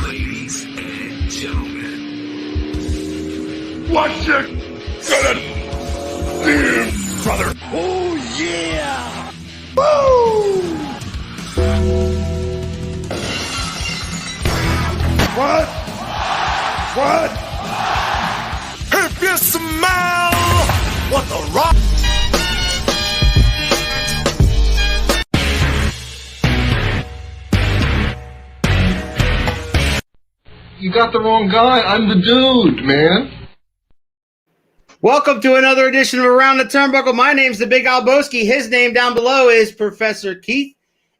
Ladies and gentlemen, What you gonna do, brother? oh yeah! Woo! What? What? If you smell what the rock. You got the wrong guy. I'm the dude, man. Welcome to another edition of Around the Turnbuckle. My name's the Big Alboski. His name down below is Professor Keith.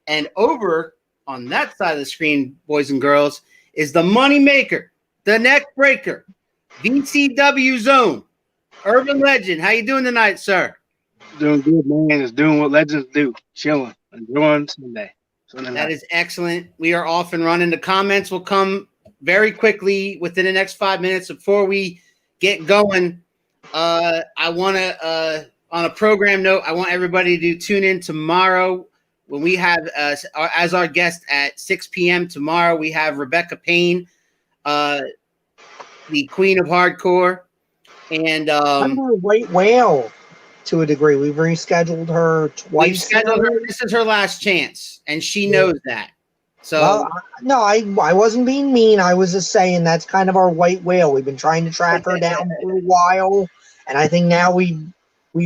And over on that side of the screen, boys and girls, is the money maker, the neck breaker, VCW Zone, Urban Legend. How you doing tonight, sir? Doing good, man. Just doing what legends do. Chilling. Enjoying Sunday. That is excellent. We are off and running. The comments will come very quickly within the next 5 minutes. Before we get going, I want to, on a program note, I want everybody to tune in tomorrow when we have, as our guest at 6 p.m. tomorrow, we have Rebecca Payne, the queen of hardcore. And I'm a white whale to a degree. We've rescheduled her twice. This is her last chance, and she knows that. So well, I wasn't being mean. I was just saying that's kind of our white whale. We've been trying to track her down for a while, and I think now we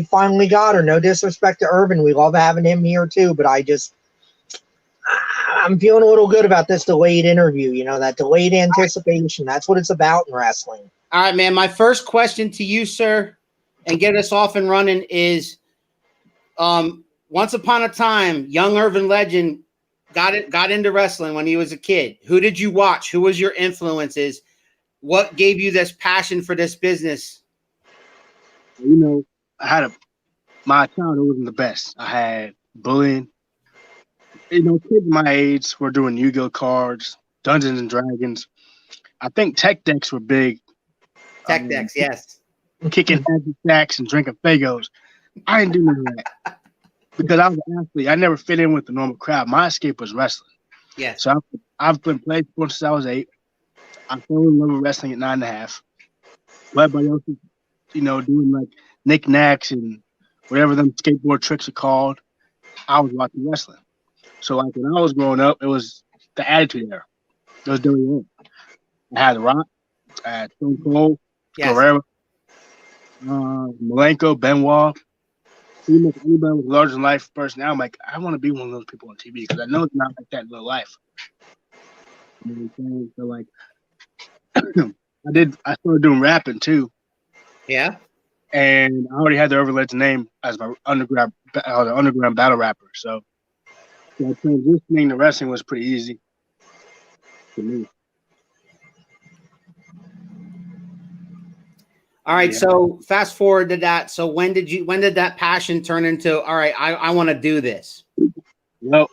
finally got her. No disrespect to Irvin, we love having him here too, but I'm feeling a little good about this delayed interview. You know, that delayed anticipation. That's what it's about in wrestling. All right, man. My first question to you, sir, and get us off and running is, once upon a time, young Urban Legend got into wrestling when he was a kid. Who did you watch? Who was your influences? What gave you this passion for this business? You know, my childhood wasn't the best. I had bullying. You know, kids my age were doing Yu-Gi-Oh cards, Dungeons and Dragons. I think tech decks were big. Tech decks, yes. Kicking happy sacks and drinking Fagos. I didn't do none of that because I was an athlete. I never fit in with the normal crowd. My escape was wrestling. Yes. So I've been playing sports since I was 8. I fell in love with wrestling at 9.5. Everybody else is, you know, doing like knickknacks and whatever them skateboard tricks are called. I was watching wrestling. So like when I was growing up, it was the Attitude Era. It was WWE. I had The Rock, I had Stone Cold, Guerrero, Malenko, Benoit. Pretty much anybody with larger than life personality. I'm like, I want to be one of those people on TV because I know it's not like that in real life. You know what I'm saying? So like, I started doing rapping too. Yeah. And I already had the Urban Legend name as my underground battle rapper. So transitioning to wrestling was pretty easy for me. All right, So fast forward to that. So when did that passion turn into, all right, I want to do this? Well,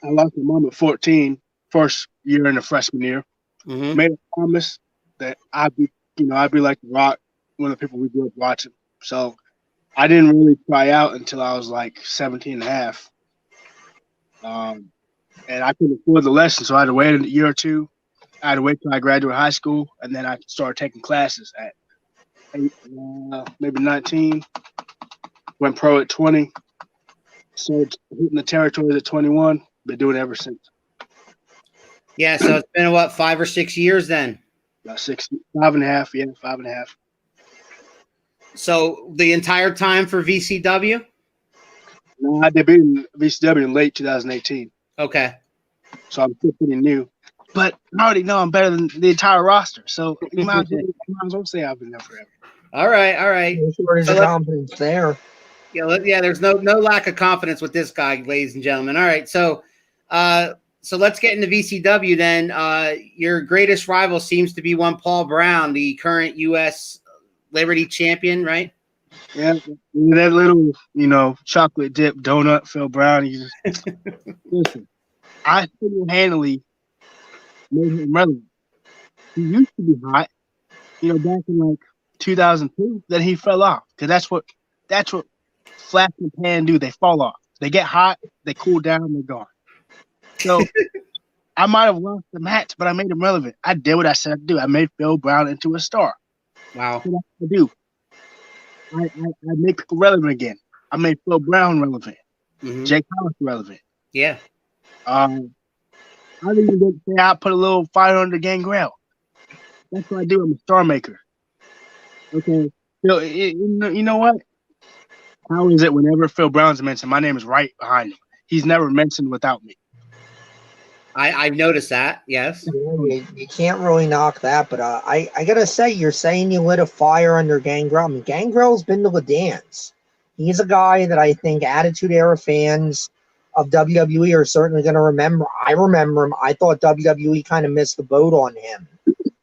I lost my mom at 14, first year in the freshman year. Mm-hmm. Made a promise that I'd be like The Rock, one of the people we grew up watching. So I didn't really try out until I was like 17 and a half. And I couldn't afford the lesson, so I had to wait a year or two. I had to wait till I graduated high school, and then I started taking classes at maybe 19. Went pro at 20. Started hitting the territories at 21. Been doing it ever since. Yeah, so it's been, what, 5 or 6 years then? About 5.5. Yeah, 5.5. So the entire time for VCW? No, I debuted in VCW in late 2018. Okay. So I'm still pretty new. But I already know I'm better than the entire roster. So you might as well say I've been there forever. All right. There's confidence there. Yeah, there's no lack of confidence with this guy, ladies and gentlemen. All right, so let's get into VCW then. Your greatest rival seems to be one Paul Brown, the current U.S. Liberty champion, right? Yeah, that little, chocolate dip donut, Phil Brown. Listen, I single-handedly made him relevant. He used to be hot, back in like 2002. Then he fell off because that's what flash and pan do. They fall off. They get hot, they cool down, they're gone. So I might have lost the match, but I made him relevant. I did what I said I'd do. I made Phil Brown into a star. Wow. That's what I do. I make people relevant again. I made Phil Brown relevant. Mhm. Jake Hollis relevant. Yeah. I didn't even say I put a little fire under Gangrel. That's what I do. I'm a star maker. Okay. You know what? How is it whenever Phil Brown's mentioned, my name is right behind him? He's never mentioned without me. I've noticed that. Yes. You can't really knock that, but I gotta say, you're saying you lit a fire under Gangrel. I mean, Gangrel's been to the dance. He's a guy that I think Attitude Era fans of WWE are certainly going to remember. I remember him. I thought WWE kind of missed the boat on him.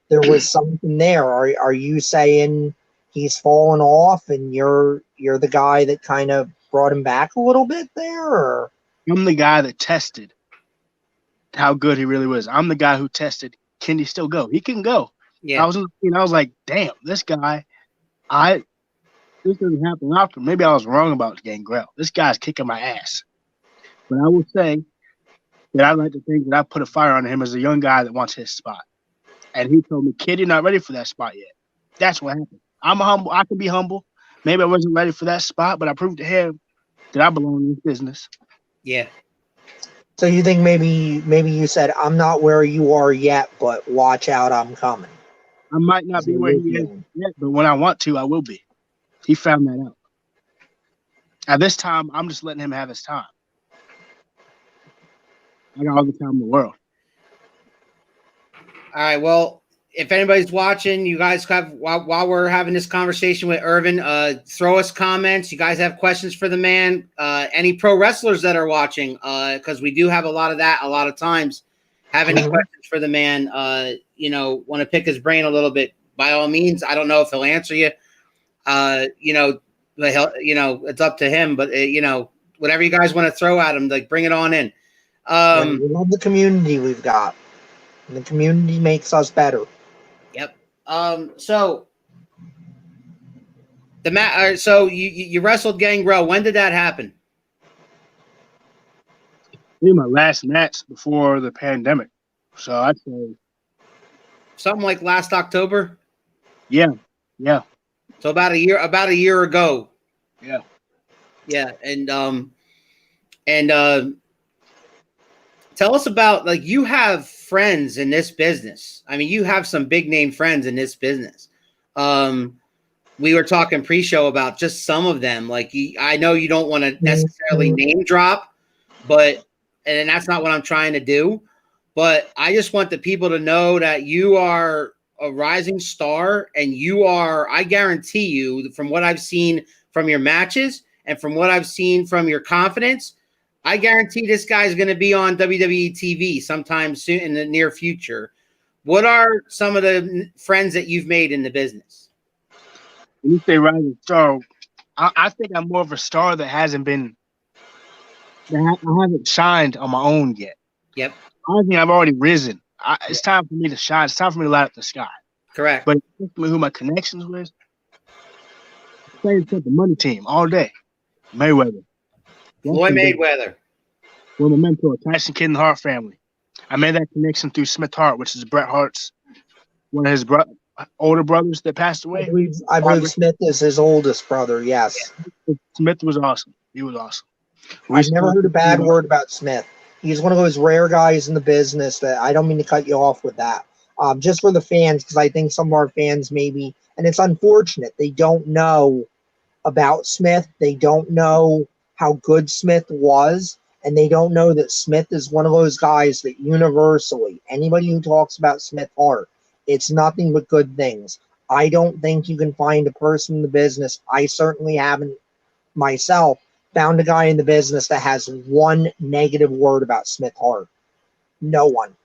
There was something there. Are you saying he's fallen off, and you're the guy that kind of brought him back a little bit there? Or? I'm the guy that tested how good he really was. I'm the guy who tested, can he still go? He can go. Yeah. I was like, damn, this guy, this doesn't happen often. Maybe I was wrong about Gangrel. This guy's kicking my ass. But I will say that I like to think that I put a fire on him as a young guy that wants his spot. And he told me, kid, you're not ready for that spot yet. That's what happened. I'm humble. I can be humble. Maybe I wasn't ready for that spot, but I proved to him that I belong in this business. Yeah. So you think maybe you said, I'm not where you are yet, but watch out, I'm coming. I might not be where he is yet, but when I want to, I will be. He found that out. At this time, I'm just letting him have his time. I got all the time in the world. All right. Well, if anybody's watching, you guys have while we're having this conversation with IRVIN, throw us comments. You guys have questions for the man. Any pro wrestlers that are watching, because we do have a lot of that a lot of times. Have any questions for the man? Want to pick his brain a little bit. By all means, I don't know if he'll answer you. It's up to him. But whatever you guys want to throw at him, like bring it on in. We love the community we've got. And the community makes us better. Yep. So so you wrestled Gangrel. When did that happen? This is my last match before the pandemic. So I'd say something like last October. Yeah. So about a year ago. Yeah. Yeah, and tell us about, like, you have friends in this business. I mean, you have some big name friends in this business. We were talking pre-show about just some of them. Like, I know you don't want to necessarily name drop, and that's not what I'm trying to do. But I just want the people to know that you are a rising star, and I guarantee you, from what I've seen from your matches and from what I've seen from your confidence, I guarantee this guy's going to be on WWE TV sometime soon in the near future. What are some of the friends that you've made in the business? When you say rising star, I think I'm more of a star that I haven't shined on my own yet. Yep. I think I've already risen. It's time for me to shine. It's time for me to light up the sky. Correct. But who my connections with, playing for the money team all day. Mayweather. Floyd Mayweather. With my mentor, Tyson Kidd and the Hart family. I made that connection through Smith Hart, which is Bret Hart's one of his older brothers that passed away. I believe Smith is his oldest brother, yes. Smith was awesome. He was awesome. I've never heard a bad word about Smith. He's one of those rare guys in the business that I don't mean to cut you off with that. Just for the fans, because I think some of our fans maybe, and it's unfortunate, they don't know about Smith. They don't know how good Smith was, and they don't know that Smith is one of those guys that universally, anybody who talks about Smith Hart, it's nothing but good things. I don't think you can find a person in the business, I certainly haven't myself, found a guy in the business that has one negative word about Smith Hart. No one.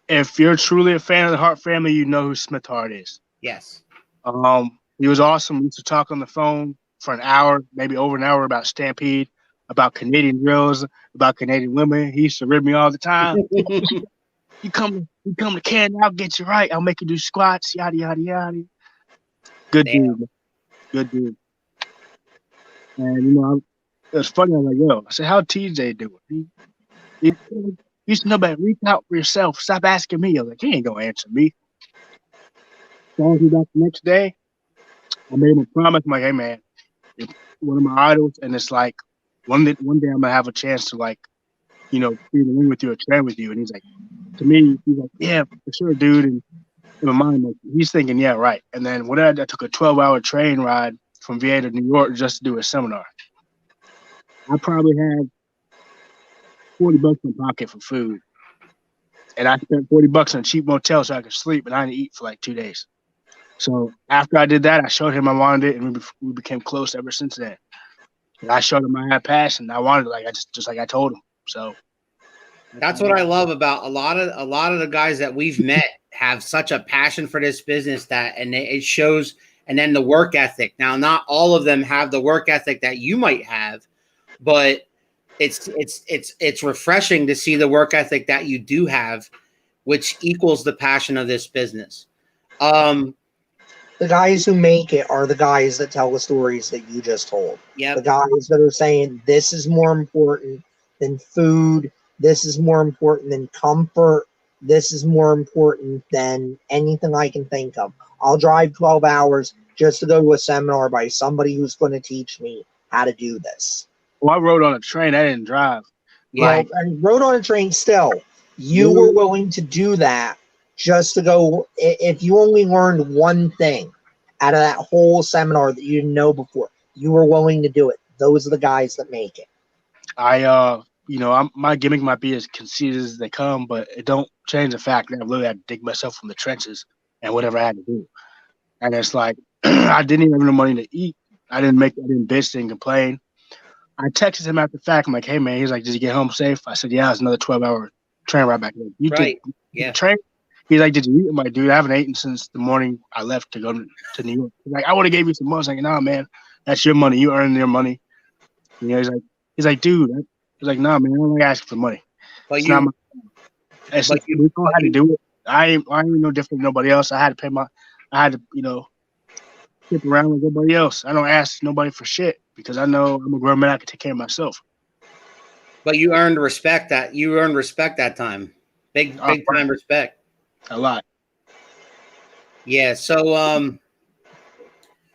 If you're truly a fan of the Hart family, you know who Smith Hart is. Yes. He was awesome. We used to talk on the phone for an hour, maybe over an hour, about Stampede, about Canadian drills, about Canadian women. He used to rib me all the time. You come to Canada, I'll get you right. I'll make you do squats, yada, yada, yada. Good dude. Good dude. And, it was funny. I was like, yo, I said, how TJ doing? You should know better. Reach out for yourself. Stop asking me. I was like, he ain't gonna answer me. Called me back the next day. I made him a promise. I'm like, hey man, you're one of my idols, and it's like one day I'm gonna have a chance to like, be in the ring with you or train with you. And he's like, to me, he's like, yeah, for sure, dude. And in my mind, like, he's thinking, yeah, right. And then I took a 12-hour train ride from VA to New York just to do a seminar. I probably had $40 in my pocket for food, and I spent $40 on a cheap motel so I could sleep, and I didn't eat for like 2 days. So after I did that, I showed him I wanted it, and we became close ever since then. And I showed him I had passion. I wanted it, like I just like I told him. So that's what I love about a lot of the guys that we've met have such a passion for this business and it shows. And then the work ethic. Now, not all of them have the work ethic that you might have, but it's refreshing to see the work ethic that you do have, which equals the passion of this business. The guys who make it are the guys that tell the stories that you just told. Yep. The guys that are saying this is more important than food. This is more important than comfort. This is more important than anything I can think of. I'll drive 12 hours just to go to a seminar by somebody who's going to teach me how to do this. Well, I rode on a train. I didn't drive. Yeah. Well, and rode on a train still. You were willing to do that just to go. If you only learned one thing out of that whole seminar that you didn't know before, you were willing to do it. Those are the guys that make it. My gimmick might be as conceited as they come, but it don't change the fact that I really had to dig myself from the trenches and whatever I had to do. And it's like, I didn't even have no money to eat. I didn't bitch, didn't complain. I texted him after the fact. I'm like, hey man, he's like, did you get home safe? I said, yeah, it's another 12-hour train ride back. You right. took Yeah. train? He's like, did you eat? I'm like, dude, I haven't eaten since the morning I left to go to New York. He's like, I would have gave you some money. I was like, nah, man, that's your money. You earned your money. He's like, dude. He's like, nah, man, I don't like asking for money. But it's you, not my. We know how to do it. I ain't no different than nobody else. I had to skip around like everybody else. I don't ask nobody for shit because I know I'm a grown man. I can take care of myself. But you earned respect that time. Big time respect. A lot. Yeah. So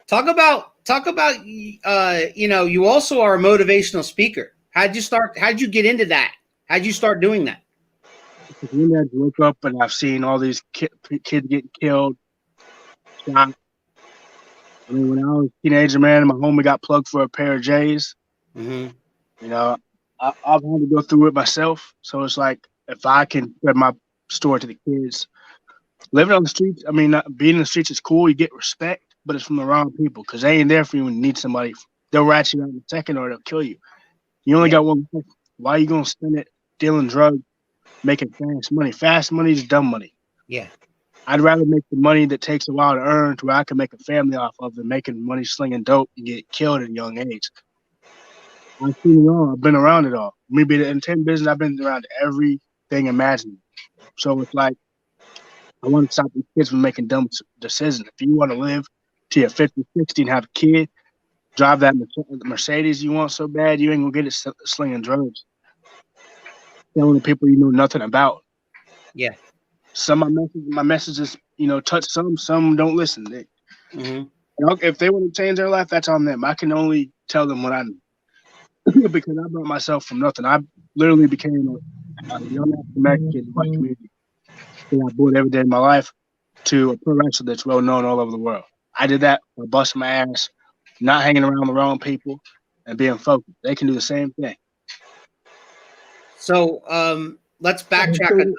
talk about you also are a motivational speaker. How'd you get into that? How'd you start doing that? One day I woke up and I've seen all these kids getting killed, shot. I mean, when I was a teenager, man, my homie got plugged for a pair of J's. Mm-hmm. I've had to go through it myself. So it's like, if I can spread my story to the kids, living on the streets, I mean, being in the streets is cool. You get respect, but it's from the wrong people because they ain't there for you when you need somebody. They'll rat you out in a second or they'll kill you. You only got one life. Why are you going to spend it dealing drugs, making fast money? Fast money is dumb money. Yeah. I'd rather make the money that takes a while to earn to where I can make a family off of than making money slinging dope and get killed at a young age. I've seen it all. I've been around it all. Maybe the entertainment business, I've been around everything imaginable. So it's like, I want to stop these kids from making dumb decisions. If you want to live to your 50, 60 and have a kid, drive that Mercedes you want so bad, you ain't going to get it slinging drugs. Telling the people you know nothing about. Yeah. Some of my messages, touch some don't listen. If they want to change their life, that's on them. I can only tell them what I know because I brought myself from nothing. I literally became a young African kid in my community that I brought every day of my life to a pro wrestler that's well known all over the world. I did that by busting my ass, not hanging around the wrong people, and being focused. They can do the same thing. So let's backtrack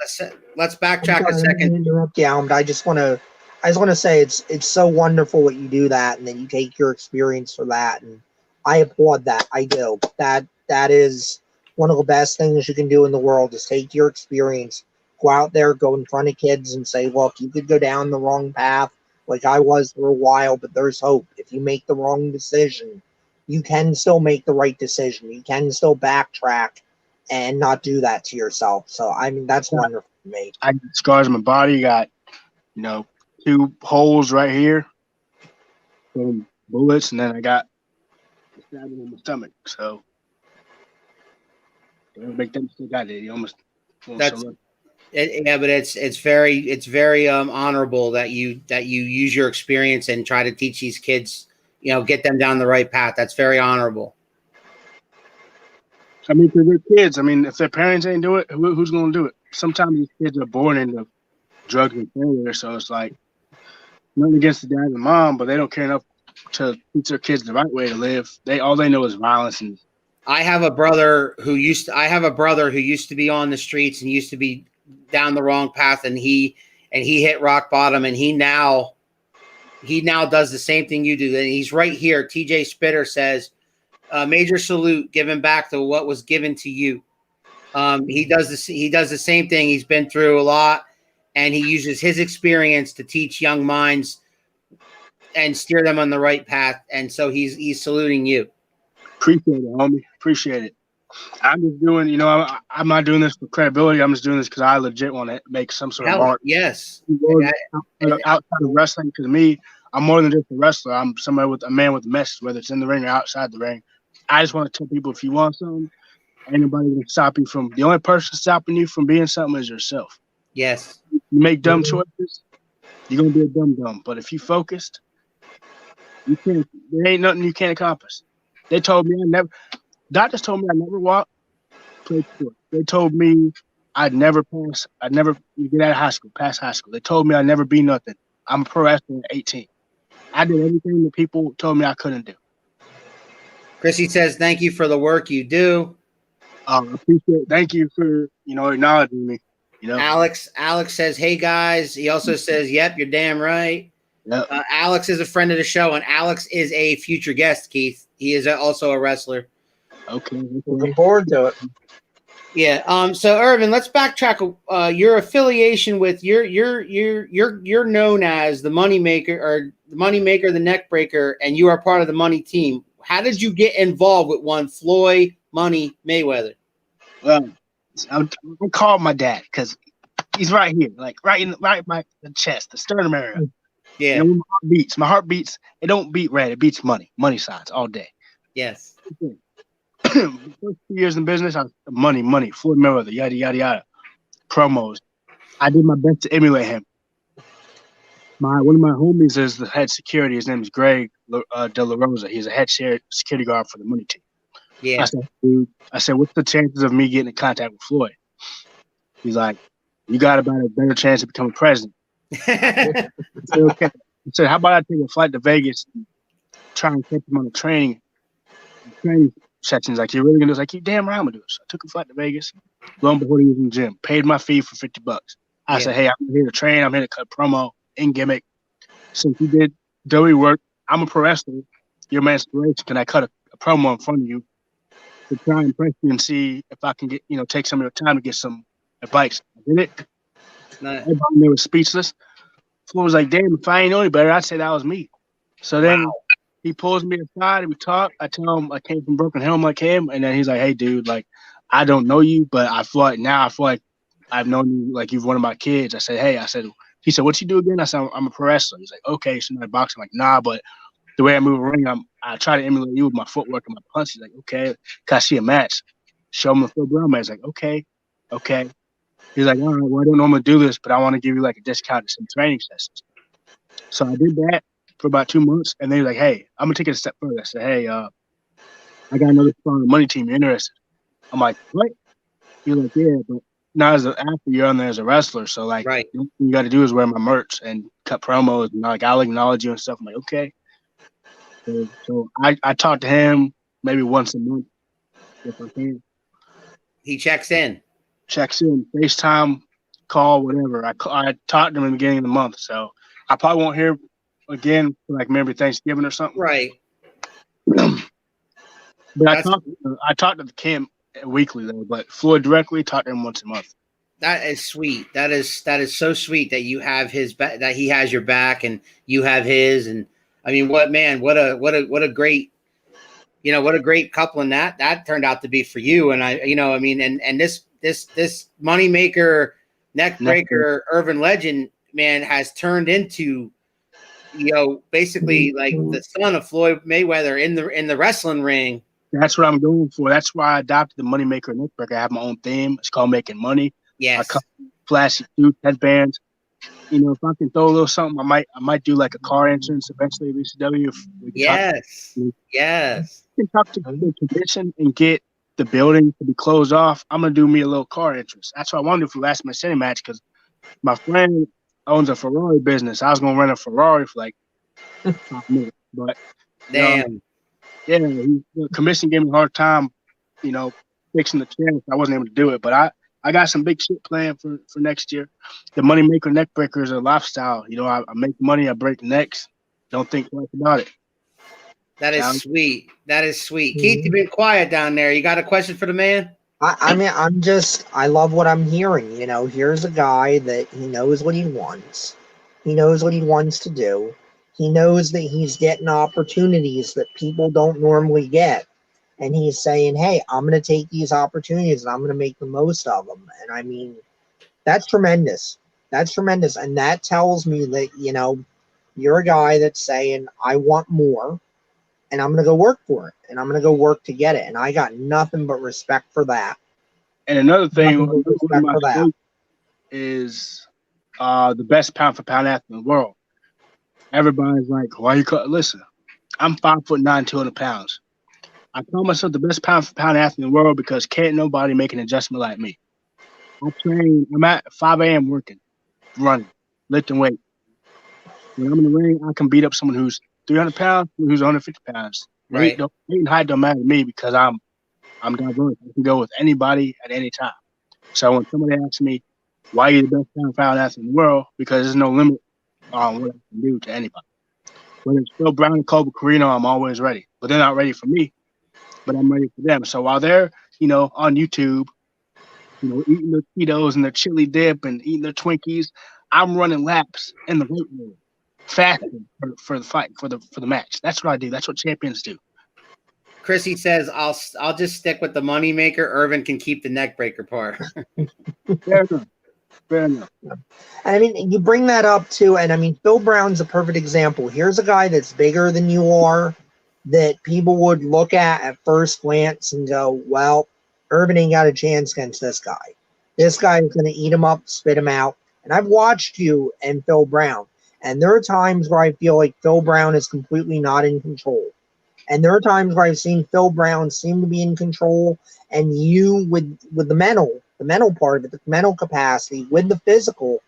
a second. Interrupt you, but I just want to say it's so wonderful what you do that, and then you take your experience for that, and I applaud that. I do. That is one of the best things you can do in the world is take your experience, go out there, go in front of kids, and say, look, you could go down the wrong path, like I was for a while, but there's hope. If you make the wrong decision, you can still make the right decision. You can still backtrack and not do that to yourself. So, I mean, that's wonderful to me. I got scars on my body. Got, 2 holes right here from bullets, and then I got a stabbing in my stomach. So, don't make that mistake I did. You almost That's yeah, but it's very honorable that you use your experience and try to teach these kids, get them down the right path. That's very honorable. I mean, for their kids. I mean, if their parents ain't do it, who's going to do it? Sometimes these kids are born into drugs and failure, so it's like nothing against the dad and mom, but they don't care enough to teach their kids the right way to live. All they know is violence. And I have a brother who used to be on the streets and used to be down the wrong path, and he hit rock bottom, and he now does the same thing you do. And he's right here. TJ Spitter says, major salute, giving back to what was given to you. He does the same thing. He's been through a lot, and he uses his experience to teach young minds and steer them on the right path. And so he's saluting you. Appreciate it, homie. Appreciate it. I'm just doing, I'm not doing this for credibility. I'm just doing this because I legit want to make some sort of art. Yes. Outside of wrestling, because me, I'm more than just a wrestler. I'm a man with a message, whether it's in the ring or outside the ring. I just want to tell people, if you want something, ain't nobody gonna stop you from. The only person stopping you from being something is yourself. Yes. You make dumb choices, you're gonna be a dumb. But if you focused, you can't. There ain't nothing you can't accomplish. They told me doctors told me I never walk, play sport. They told me I'd never pass. I'd never get out of high school, pass high school. They told me I'd never be nothing. I'm a pro wrestler at 18. I did everything that people told me I couldn't do. Chrissy says, thank you for the work you do. I appreciate it. Thank you for, acknowledging me. Alex says, hey, guys. He also says, yep, you're damn right. Yep. Alex is a friend of the show, and Alex is a future guest, Keith. He is also a wrestler. Okay. Looking forward to it. Yeah. So Irvin, let's backtrack. Your affiliation with you're known as the Moneymaker, the Neck Breaker, and you are part of the Money team. How did you get involved with one Floyd Money Mayweather? Well, I called my dad because he's right here, like right in my chest, the sternum area. Yeah. And when my heart beats. It don't beat red. It beats money signs all day. Yes. The first 2 years in business, I was money, Floyd Mayweather, yada yada yada, promos. I did my best to emulate him. One of my homies is the head security. His name is Greg De La Rosa. He's a head security guard for the Money team. Yeah. I said, what's the chances of me getting in contact with Floyd? He's like, you got about a better chance of becoming president. I said, okay. I said, how about I take a flight to Vegas and try and catch him on the training sections? Like, you're really gonna do this? Like, you damn right I'm gonna do it. So I took a flight to Vegas. Lo and behold, he was in the gym. Paid my fee for $50. I said, hey, I'm here to train. I'm here to cut promo in gimmick. Since you did dirty work, I'm a pro wrestler. You're my inspiration. Can I cut a promo in front of you to try and impress you and see if I can get, take some of your time to get some advice? I did it. Everybody there was speechless. Floyd was like, damn, if I ain't know any better, I'd say that was me. So then he pulls me aside and we talk. I tell him I came from Broken Hill like him. And then he's like, hey, dude, like, I don't know you, but I feel like I've known you like you've one of my kids. I said, hey, he said, what you do again? I said, I'm a pro wrestler. He's like, okay, so not boxing. I'm like, nah, but the way I move a ring, I try to emulate you with my footwork and my punch. He's like, okay, can I see a match? Show him the full ground match. He's like, okay. He's like, all right, well, I don't normally do this, but I want to give you like a discount to some training sessions. So I did that for about 2 months, and then he's like, hey, I'm gonna take it a step further. I said, hey, I got another spot on the Money team. You interested? I'm like, what? He's like, yeah, but now after you're on there as a wrestler, so like, right. What you got to do is wear my merch and cut promos, and like I'll acknowledge you and stuff. I'm like, okay. So I talk to him maybe once a month if I can. He checks in, FaceTime, call, whatever. I talked to him in the beginning of the month, so I probably won't hear again for like maybe Thanksgiving or something. Right. But I talked to the Kim weekly though, but Floyd directly talked to him once a month. That is sweet. That is so sweet that you have his back, that he has your back and you have his. And I mean, what a great, what a great coupling that turned out to be for you. And and this Moneymaker, Neck Breaker, IRVIN Legend, man, has turned into, basically like the son of Floyd Mayweather in the wrestling ring. That's what I'm going for. That's why I adopted the Moneymaker Neck Breaker. I have my own theme. It's called Making Money. Yes. Flashy suits, headbands. You know, if I can throw a little something, I might do like a car entrance eventually at ECW. If we can talk, Yes. Yes. we can talk to the commission and get the building to be closed off. I'm gonna do me a little car entrance. That's what I want to do for last minute city match because my friend owns a Ferrari business. I was gonna rent a Ferrari for like 5 minutes, but Damn. yeah, the commission gave me a hard time, you know, fixing the chair. I wasn't able to do it, but I got some big shit planned for next year. The money maker neck breaker is a lifestyle. You know, I make money, I break necks. Don't think twice about it. That is sweet. That is sweet. Keith, you've been quiet down there. You got a question for the man? I mean, I love what I'm hearing. You know, here's a guy that he knows what he wants. He knows what he wants to do. He knows that he's getting opportunities that people don't normally get. And he's saying, hey, I'm going to take these opportunities and I'm going to make the most of them. And I mean, that's tremendous. That's tremendous. And that tells me that, you know, you're a guy that's saying, I want more and I'm going to go work for it. And I'm going to go work to get it. And I got nothing but respect for that. And another thing that is the best pound for pound athlete in the world. Everybody's like, why you cut? Listen, I'm 5'9", 200 pounds. I call myself the best pound for pound athlete in the world because can't nobody make an adjustment like me. I'm at 5 a.m. working, running, lifting weight. When I'm in the ring, I can beat up someone who's 300 pounds, who's 150 pounds. Right. Weight and height don't matter to me because I'm diverse. I can go with anybody at any time. So when somebody asks me, why are you the best pound for pound athlete in the world? Because there's no limit on what I can do to anybody. Whether it's Phil Brown and Colby Carino, I'm always ready. But they're not ready for me, but I'm ready for them. So while they're, you know, on YouTube, you know, eating their Cheetos and their chili dip and eating their Twinkies, I'm running laps in the weight room, fasting for the fight, for the match. That's what I do. That's what champions do. Chrissy says, I'll just stick with the money maker. Irvin can keep the neck breaker part. Fair enough. Fair enough. I mean, you bring that up too, and I mean, Phil Brown's a perfect example. Here's a guy that's bigger than you are, that people would look at first glance and go, well, Irvin ain't got a chance against this guy. This guy is going to eat him up, spit him out. And I've watched you and Phil Brown, and there are times where I feel like Phil Brown is completely not in control. And there are times where I've seen Phil Brown seem to be in control, and you with the mental part of it, the mental capacity, with the physical,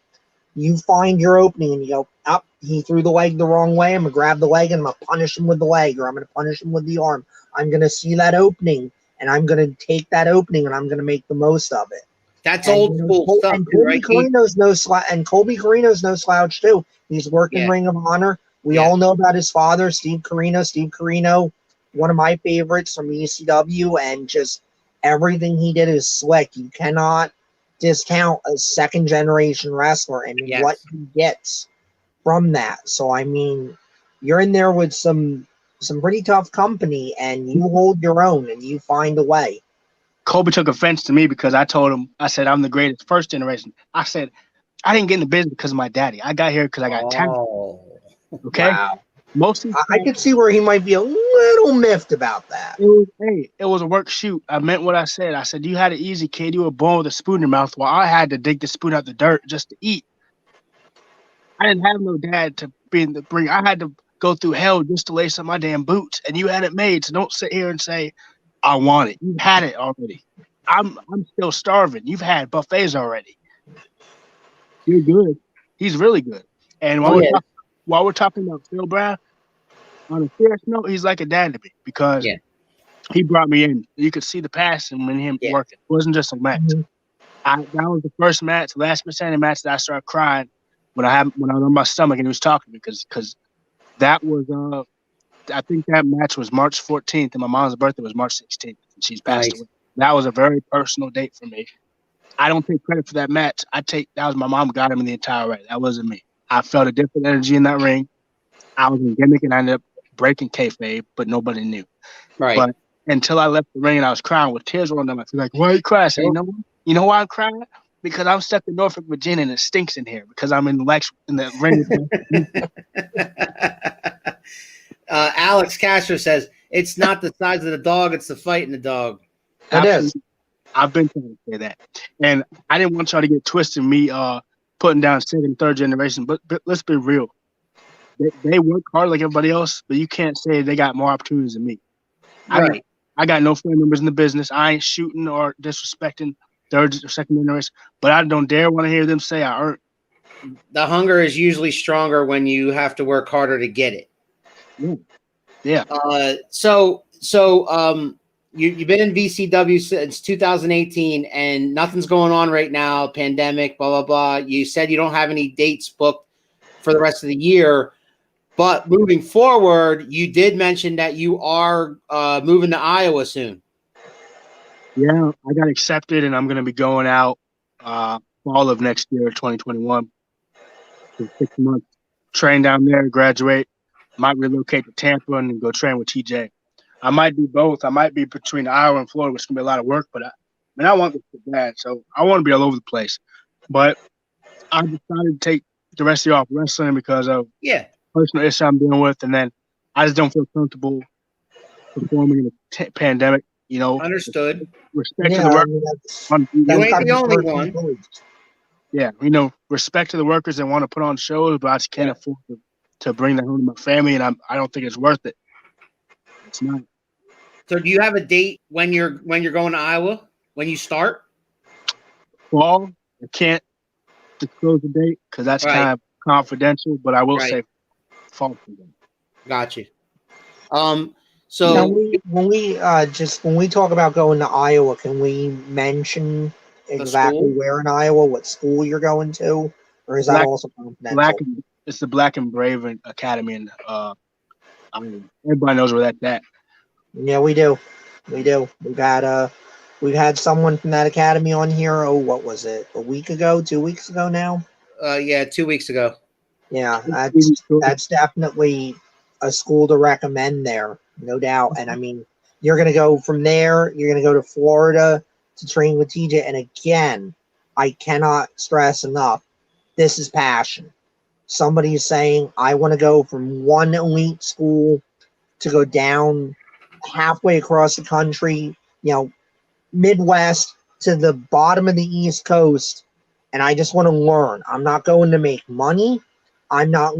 you find your opening and you go, up, he threw the leg the wrong way. I'm going to grab the leg and I'm going to punish him with the leg, or I'm going to punish him with the arm. I'm going to see that opening and I'm going to take that opening and I'm going to make the most of it. That's old school stuff, and Colby Carino's no slouch too. He's working Ring of Honor. We all know about his father, Steve Carino. Steve Carino, one of my favorites from ECW, and just everything he did is slick. You cannot discount a second-generation wrestler and what he gets from that. So, I mean, you're in there with some pretty tough company, and you hold your own, and you find a way. Colby took offense to me because I told him, I said, I'm the greatest first generation. I said, I didn't get in the business because of my daddy. I got here because I got talent. Okay? Wow. Mostly, I could see where he might be a little miffed about that. It was a work shoot. I meant what I said. I said, you had it easy, kid. You were born with a spoon in your mouth while I had to dig the spoon out the dirt just to eat. I didn't have no dad to be in the bring. I had to go through hell just to lace up my damn boots, and you had it made. So don't sit here and say, I want it. You had it already. I'm still starving. You've had buffets already. You're good. He's really good. And while we're talking about Phil Brown, on a serious note, he's like a dad to me because he brought me in. You could see the passion in him working. It wasn't just a match. That was the first match, last percentage match that I started crying when I was on my stomach and he was talking to me because that was I think that match was March 14th and my mom's birthday was March 16th and she's passed away. That was a very personal date for me. I don't take credit for that match. That was my mom got him in the entire way. That wasn't me. I felt a different energy in that ring. I was in gimmick and I ended up breaking kayfabe, but nobody knew. Right. But until I left the ring and I was crying with tears rolling down my face, like, why are you crying? I said, you know why I'm crying? Because I'm stuck in Norfolk, Virginia, and it stinks in here because I'm in the ring. Alex Castro says, it's not the size of the dog, it's the fight in the dog. It is. I've been trying to say that, and I didn't want y'all to get twisted. Me putting down second, third generation, but let's be real. They work hard like everybody else, but you can't say they got more opportunities than me. Right. I got no family members in the business. I ain't shooting or disrespecting third or second generation, but I don't dare want to hear them say I earned. The hunger is usually stronger when you have to work harder to get it. Yeah. You've been in VCW since 2018, and nothing's going on right now. Pandemic, blah blah blah. You said you don't have any dates booked for the rest of the year, but moving forward, you did mention that you are moving to Iowa soon. Yeah, I got accepted, and I'm going to be going out fall of next year, 2021, for 6 months. Train down there, graduate. Might relocate to Tampa and go train with TJ. I might do both. I might be between Iowa and Florida, which is going to be a lot of work, but I want this so bad. So I want to be all over the place. But I decided to take the rest of the year off wrestling because of personal issue I'm dealing with, and then I just don't feel comfortable performing in a pandemic. Understood. Respect to the workers. You ain't the only one. Yeah, respect to the workers that want to put on shows, but I just can't afford to bring that home to my family, and I don't think it's worth it. It's not. So, do you have a date when you're going to Iowa? When you start? Fall. I can't disclose the date because that's kind of confidential, but I will say fall. Got you. So when we talk about going to Iowa, can we mention exactly where in Iowa, what school you're going to, or is that also confidential? It's the Black and Brave Academy, and everybody knows where that's at. Yeah, we do. We've had someone from that academy on here. Oh, what was it? A week ago? 2 weeks ago now? 2 weeks ago. Yeah, that's definitely a school to recommend there, no doubt. And I mean, you're going to go from there. You're going to go to Florida to train with TJ. And again, I cannot stress enough, this is passion. Somebody is saying, I want to go from one elite school to go down halfway across the country, Midwest to the bottom of the East Coast, and I just want to learn. I'm not going to make money. I'm not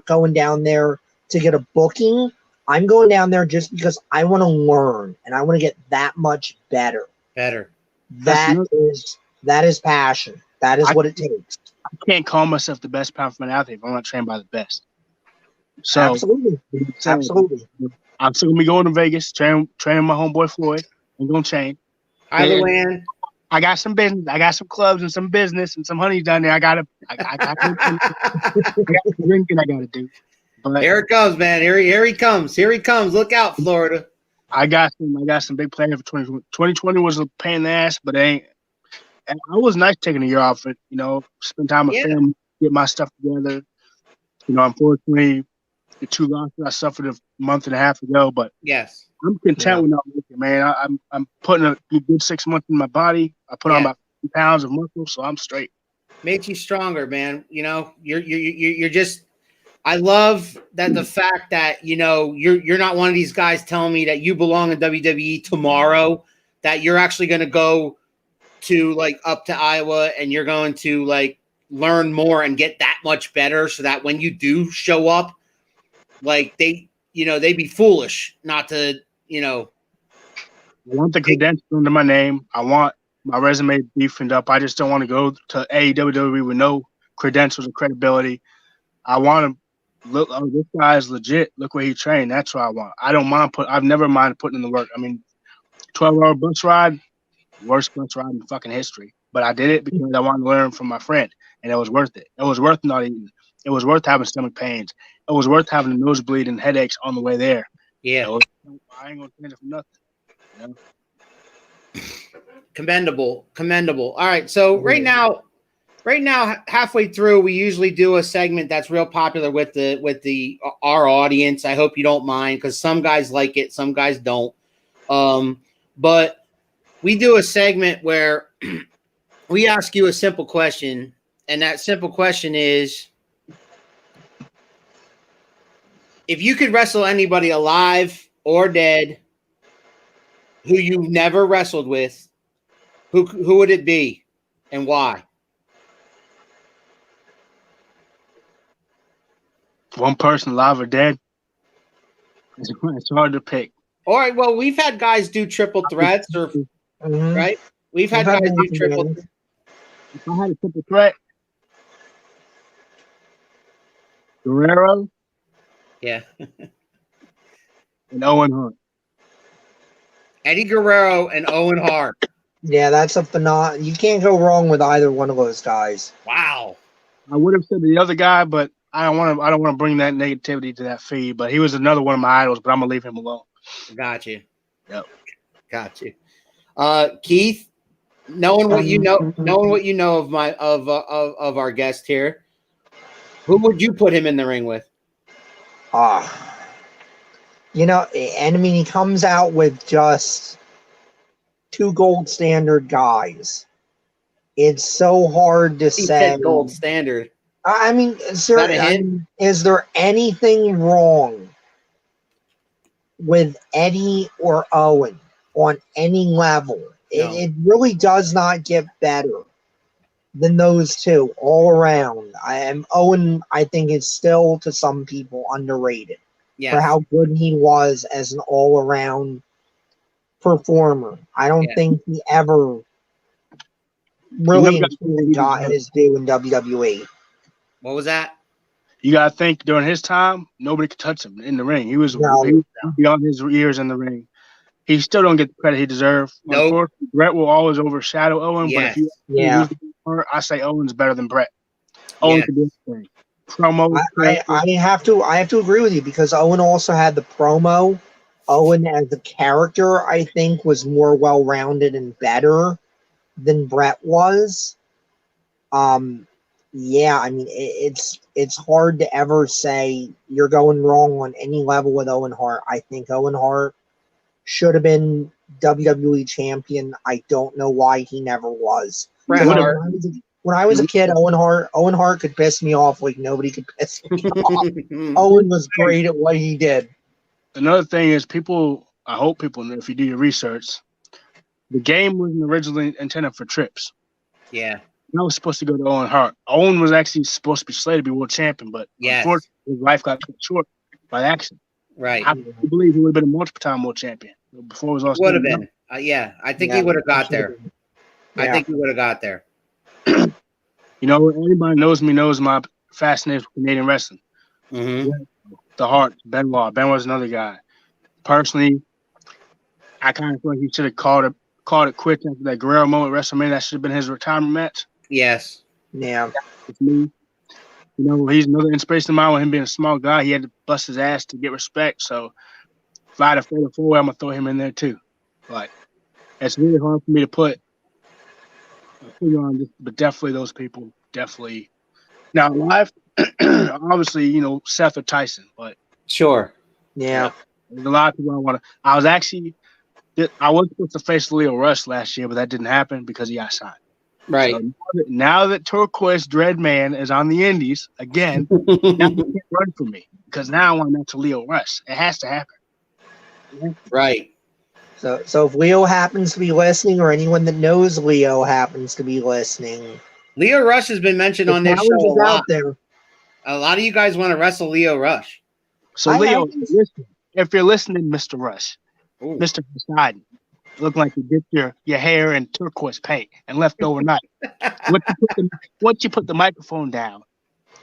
going down there to get a booking. I'm going down there just because I want to learn and I want to get that much better. That is passion. That is what it takes. I can't call myself the best pound-for-pound athlete if I'm not trained by the best. So absolutely. I'm still gonna be going to Vegas, training my homeboy Floyd. I'm gonna train. Hi, Luann. I got some business. I got some clubs and some business and some honeys down there. I got drinking I gotta do. But here it comes, man. Here he comes. Look out, Florida. I got some big plans for 2020. 2020 was a pain in the ass, but and it was nice taking a year off. It spend time with family, get my stuff together. Unfortunately, the 2 losses I suffered a month and a half ago, but I'm content with not making, man. I'm putting a good 6 months in my body. I put on about 50 pounds of muscle, so I'm straight. Makes you stronger, man. You're just. I love that the fact that you're not one of these guys telling me that you belong in WWE tomorrow. That you're actually going to go to up to Iowa and you're going to learn more and get that much better, so that when you do show up, they'd be foolish not to, I want the credentials under my name. I want my resume beefed up. I just don't want to go to AEW with no credentials or credibility. I want to look, this guy is legit. Look where he trained. That's what I want. I don't mind I've never minded putting in the work. I mean, 12-hour bus ride, worst bus ride in fucking history. But I did it because I wanted to learn from my friend, and it was worth it. It was worth not eating. It was worth having stomach pains. It was worth having a nosebleed and headaches on the way there. Yeah. I ain't gonna change it for nothing. Commendable. All right. So right now, halfway through, we usually do a segment that's real popular with our audience. I hope you don't mind, because some guys like it, some guys don't. But we do a segment where we ask you a simple question, and that simple question is, if you could wrestle anybody alive or dead who you never wrestled with, Who would it be, and why? One person, alive or dead. It's hard to pick. All right. Well, we've had guys do triple threats, or right? We've had guys do triple. If I had a triple threat, Guerrero, Yeah. and Owen Hart. Eddie Guerrero and Owen Hart. Yeah, that's a phenomenal. You can't go wrong with either one of those guys. Wow. I would have said the other guy, but I don't want to bring that negativity to that feed. But he was another one of my idols. But I'm gonna leave him alone. Got you. Yep. Got you. Keith, knowing what you know of our guest here, who would you put him in the ring with? You know, and I mean, he comes out with just 2 gold standard guys. It's so hard to He say. said gold standard. I mean, is there anything wrong with Eddie or Owen on any level? No. It really does not get better than those two all around. Owen, I think, is still to some people underrated for how good he was as an all-around performer. I don't think he ever really got his due in WWE. What was that? You gotta think during his time, nobody could touch him in the ring. He was beyond his years in the ring. He still don't get the credit he deserved. Nope. Unfortunately, Brett will always overshadow Owen. Yes. But if you I say Owen's better than Brett. Owen can do everything. Promo. I have to agree with you because Owen also had the promo. Owen as a character, I think, was more well-rounded and better than Brett was. Yeah, I mean, it's hard to ever say you're going wrong on any level with Owen Hart. I think Owen Hart should have been WWE champion. I don't know why he never was. When I was a kid, Owen Hart could piss me off like nobody could piss me off. Owen was great at what he did. Another thing is I hope people know, if you do your research, the game wasn't originally intended for trips. Yeah. That was supposed to go to Owen Hart. Owen was actually supposed to be slated to be world champion, but unfortunately, his life got cut short by accident. Right. I believe he would have been a multiple-time world champion before it was all. Would have been. I think he would have got there. I think he would have got there. You know, anybody knows me knows my fascination with Canadian wrestling. Mm-hmm. The Hart, Benoit. Benoit's another guy. Personally, I kind of feel like he should have called it quits after that Guerrero moment at WrestleMania. That should have been his retirement match. Yes. Yeah. With me. You know, he's another inspiration of mine with him being a small guy. He had to bust his ass to get respect. So if I had a fatal four, I'm going to throw him in there too. Like, it's really hard for me to put a finger on this, but definitely those people, definitely. Now, live, obviously, you know, Seth or Tyson, but. Sure. Yeah. There's a lot of people I want to. I was supposed to face Leo Rush last year, but that didn't happen because he got signed. Right. So now that Turquoise Dreadman is on the Indies again, now he can't run for me because now I want to match Leo Rush. It has to happen. Right. So if Leo happens to be listening, or anyone that knows Leo happens to be listening, Leo Rush has been mentioned on this show a lot. Out there. A lot of you guys want to wrestle Leo Rush. So Leo, if you're listening, Mr. Rush, Mr. Poseidon, looking like you dipped your hair in turquoise paint and left overnight. Once you put the microphone down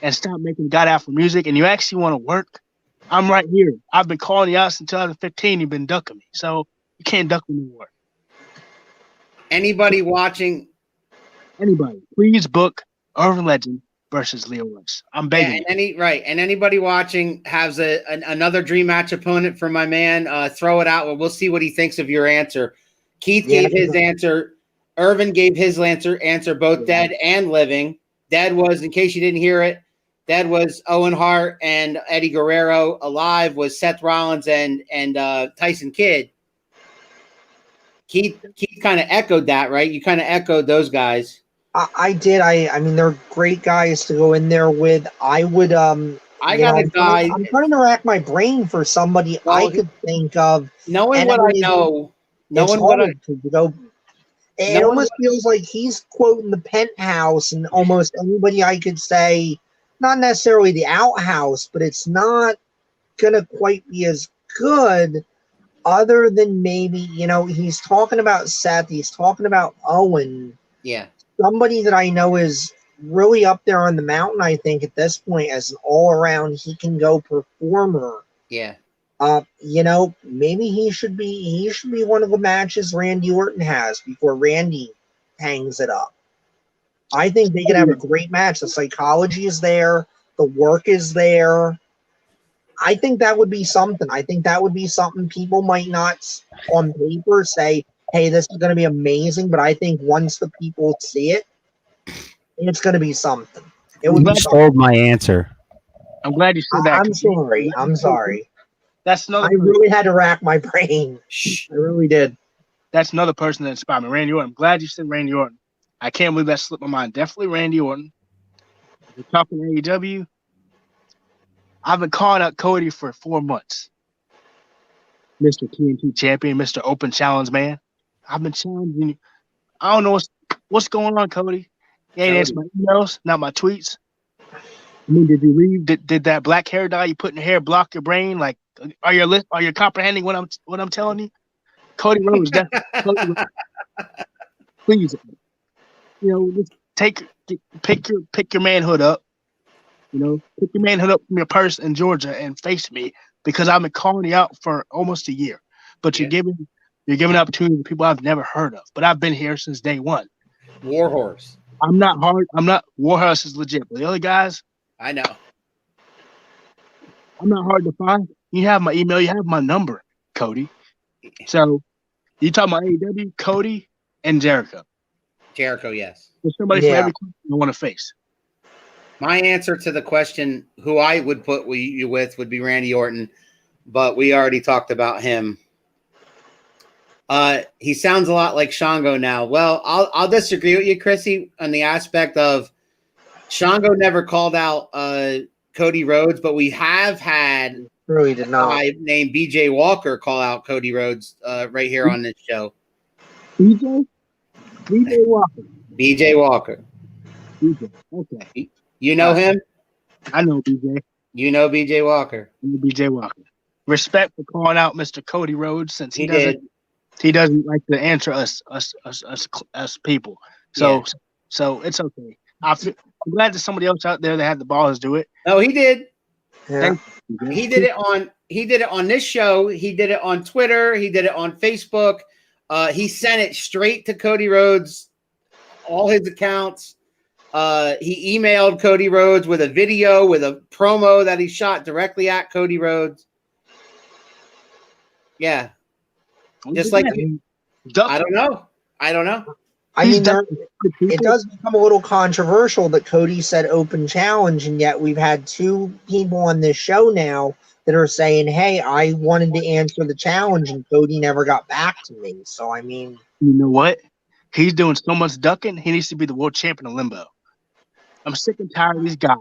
and stop making god awful music, and you actually want to work, I'm right here. I've been calling you out since 2015. You've been ducking me, so you can't duck me anymore. Anybody watching? Anybody, please book IRVIN Legend versus Leo Rush. I'm begging. And anybody watching has another dream match opponent for my man. Throw it out. We'll see what he thinks of your answer. Keith gave his answer. IRVIN gave his answer, both dead and living. Dead was, in case you didn't hear it, dead was Owen Hart and Eddie Guerrero. Alive was Seth Rollins and Tyson Kidd. Keith kind of echoed that, right? You kind of echoed those guys. I did. I mean, they're great guys to go in there with. I would. I'm trying to rack my brain for somebody I could think of. Knowing what I know, to go. It almost feels like he's quoting the Penthouse and almost anybody I could say, not necessarily the Outhouse, but it's not gonna quite be as good. Other than maybe, he's talking about Seth, he's talking about Owen. Yeah. Somebody that I know is really up there on the mountain, I think, at this point, as an all-around he-can-go performer. Yeah. Maybe he should be one of the matches Randy Orton has before Randy hangs it up. I think they could have a great match. The psychology is there, the work is there. I think that would be something. I think that would be something people might not on paper say, hey, this is going to be amazing, but I think once the people see it, it's going to be something. It would You be stole my answer. I'm glad you said that. I'm sorry. That's another. I really had to rack my brain. I really did. That's another person that inspired me, Randy Orton. I'm glad you said Randy Orton. I can't believe that slipped my mind. Definitely Randy Orton. We're talking AEW. I've been calling out Cody for 4 months. Mr. TNT champion, Mr. Open Challenge man. I've been challenging you. I don't know what's going on, Cody. You ain't answered my emails, not my tweets. I mean, did you leave? Did that black hair dye you put in your hair block your brain? Like, are you comprehending what I'm telling you? Cody Rhodes, please, just pick your manhood up. Pick your manhood up from your purse in Georgia and face me, because I've been calling you out for almost a year. But you're giving opportunity to people I've never heard of. But I've been here since day one. Warhorse. I'm not hard. Warhorse is legit. But the other guys, I know. I'm not hard to find. You have my email. You have my number, Cody. So you talking about AEW, Cody, and Jericho. Jericho, yes. There's somebody for every question I want to face. My answer to the question who I would put you with would be Randy Orton, but we already talked about him. He sounds a lot like Shango now. Well, I'll disagree with you, Chrissy, on the aspect of Shango never called out Cody Rhodes, but we have had really did not. a guy named BJ Walker call out Cody Rhodes right here on this show. BJ Walker. BJ Walker. BJ. Okay. You know him? I know BJ. You know BJ Walker. I know BJ Walker. Respect for calling out Mr. Cody Rhodes, since he doesn't like to answer us people. So it's okay. I'm glad there's somebody else out there that had the balls to do it. No, he did. Yeah. He did it on this show. He did it on Twitter. He did it on Facebook. He sent it straight to Cody Rhodes, all his accounts. He emailed Cody Rhodes with a video, with a promo that he shot directly at Cody Rhodes. Yeah. Just like, I don't know. I mean, it does become a little controversial that Cody said open challenge, and yet we've had two people on this show now that are saying, hey, I wanted to answer the challenge, and Cody never got back to me. So, I mean. You know what? He's doing so much ducking, he needs to be the world champion of limbo. I'm sick and tired of these guys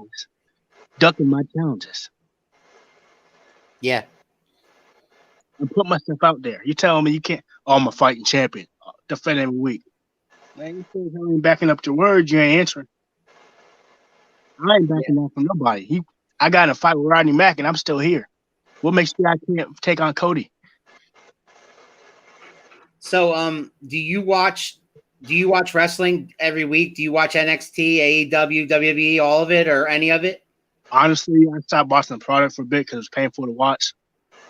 ducking my challenges. Yeah. I put myself out there. You telling me you can't? Oh, I'm a fighting champion. Defend every week. Man, you ain't backing up your words. You ain't answering. I ain't backing up from nobody. I got in a fight with Rodney Mack, and I'm still here. What makes me I can't take on Cody? So, do you watch wrestling every week? Do you watch NXT, AEW, WWE, all of it, or any of it? Honestly, I stopped watching the product for a bit because it's painful to watch.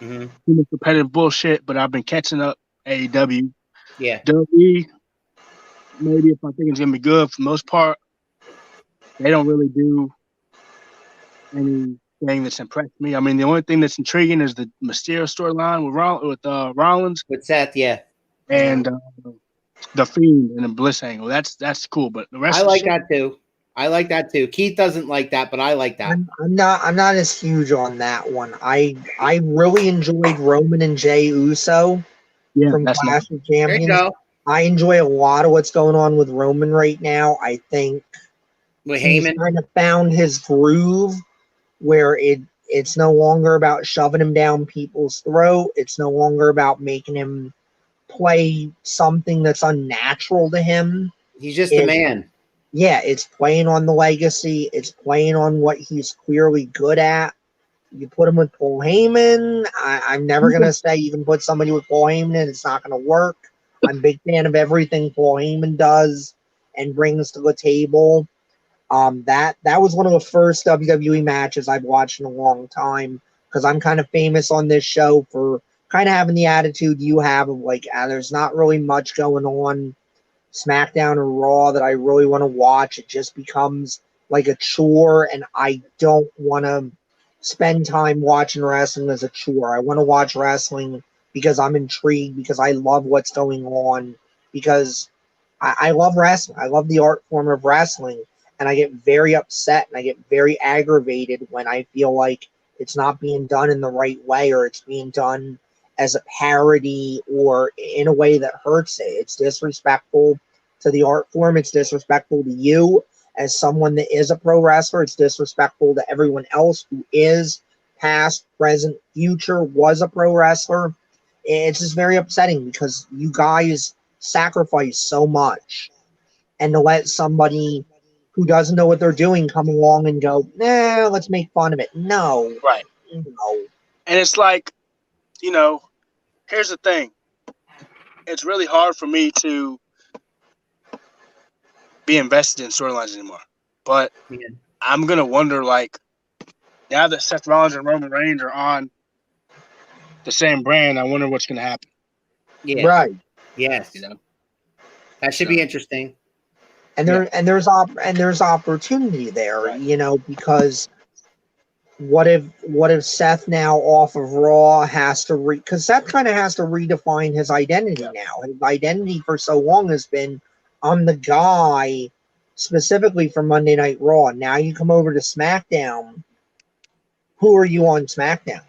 Mm-hmm. Competitive bullshit, but I've been catching up. AEW, WWE. Maybe if I think it's gonna be good, for the most part, they don't really do anything that's impressed me. I mean, the only thing that's intriguing is the Mysterio storyline with Rollins, with Seth, and the Fiend and the Bliss angle. That's cool, but the rest I like that too. I like that too. Keith doesn't like that, but I like that. I'm not as huge on that one. I really enjoyed Roman and Jey Uso from Clash of Champions. There you go. I enjoy a lot of what's going on with Roman right now. I think with he's Heyman kind of found his groove where it's no longer about shoving him down people's throat. It's no longer about making him play something that's unnatural to him. He's just the man. Yeah, it's playing on the legacy. It's playing on what he's clearly good at. You put him with Paul Heyman. I'm never going to say you can put somebody with Paul Heyman and it's not going to work. I'm a big fan of everything Paul Heyman does and brings to the table. That was one of the first WWE matches I've watched in a long time because I'm kind of famous on this show for kind of having the attitude you have of like, there's not really much going on SmackDown or Raw that I really want to watch. It just becomes like a chore, and I don't want to spend time watching wrestling as a chore. I want to watch wrestling because I'm intrigued, because I love what's going on, because I love wrestling. I love the art form of wrestling, and I get very upset and I get very aggravated when I feel like it's not being done in the right way, or it's being done as a parody or in a way that hurts it. It's disrespectful to the art form. It's disrespectful to you as someone that is a pro wrestler. It's disrespectful to everyone else who is past, present, future, was a pro wrestler. It's just very upsetting because you guys sacrifice so much, and to let somebody who doesn't know what they're doing come along and go, nah, let's make fun of it. No. Right. No. And it's like, you know, here's the thing. It's really hard for me to be invested in storylines anymore. But I'm going to wonder, like, now that Seth Rollins and Roman Reigns are on the same brand, I wonder what's going to happen. Yeah. Right. Yes. You know? That should be interesting. And there's opportunity there, right. You know, because what if Seth now off of Raw has to because Seth kind of has to redefine his identity now. His identity for so long has been, I'm the guy specifically for Monday Night Raw. Now you come over to SmackDown. Who are you on SmackDown?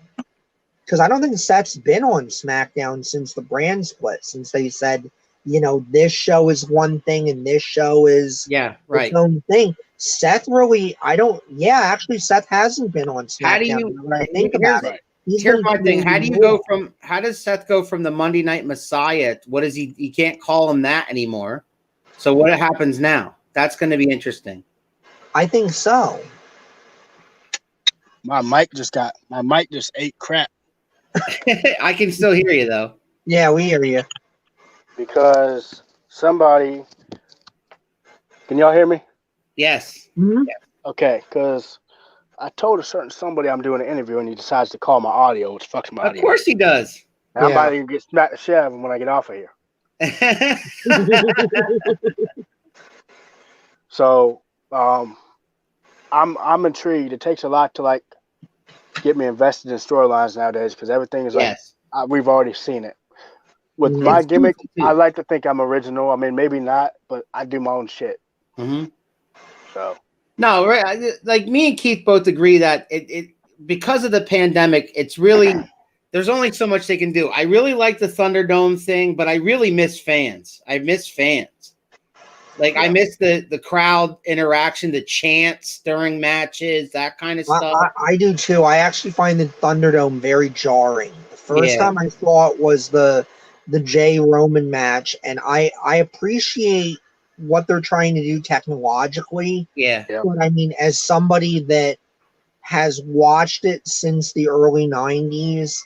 Because I don't think Seth's been on SmackDown since the brand split, since they said, you know, this show is one thing and this show is its own thing. Seth really, actually Seth hasn't been on SmackDown. How do you, when I think about it? Here's my thing. How do you go from, how does Seth go from the Monday Night Messiah? What is he can't call him that anymore. So what happens now? That's going to be interesting. I think so. My mic just ate crap. I can still hear you though. Yeah, we hear you. Because somebody, can y'all hear me? Yes. Mm-hmm. Okay, because I told a certain somebody I'm doing an interview and he decides to call my audio, which fucks my audio. Of course he does. And I'm about to get smacked the shit out of him when I get off of here. So I'm intrigued. It takes a lot to like get me invested in storylines nowadays because everything is like we've already seen it. With my gimmick, I like to think I'm original. I mean, maybe not, but I do my own shit. Mm-hmm. So no, right? Like me and Keith both agree that it because of the pandemic, it's really there's only so much they can do. I really like the Thunderdome thing, but I really miss fans. I miss fans. Like I miss the crowd interaction, the chants during matches, that kind of stuff. I do too. I actually find the Thunderdome very jarring. The first time I saw it was the Jay Roman match, and I appreciate what they're trying to do technologically. Yeah. But I mean, as somebody that has watched it since the early 90s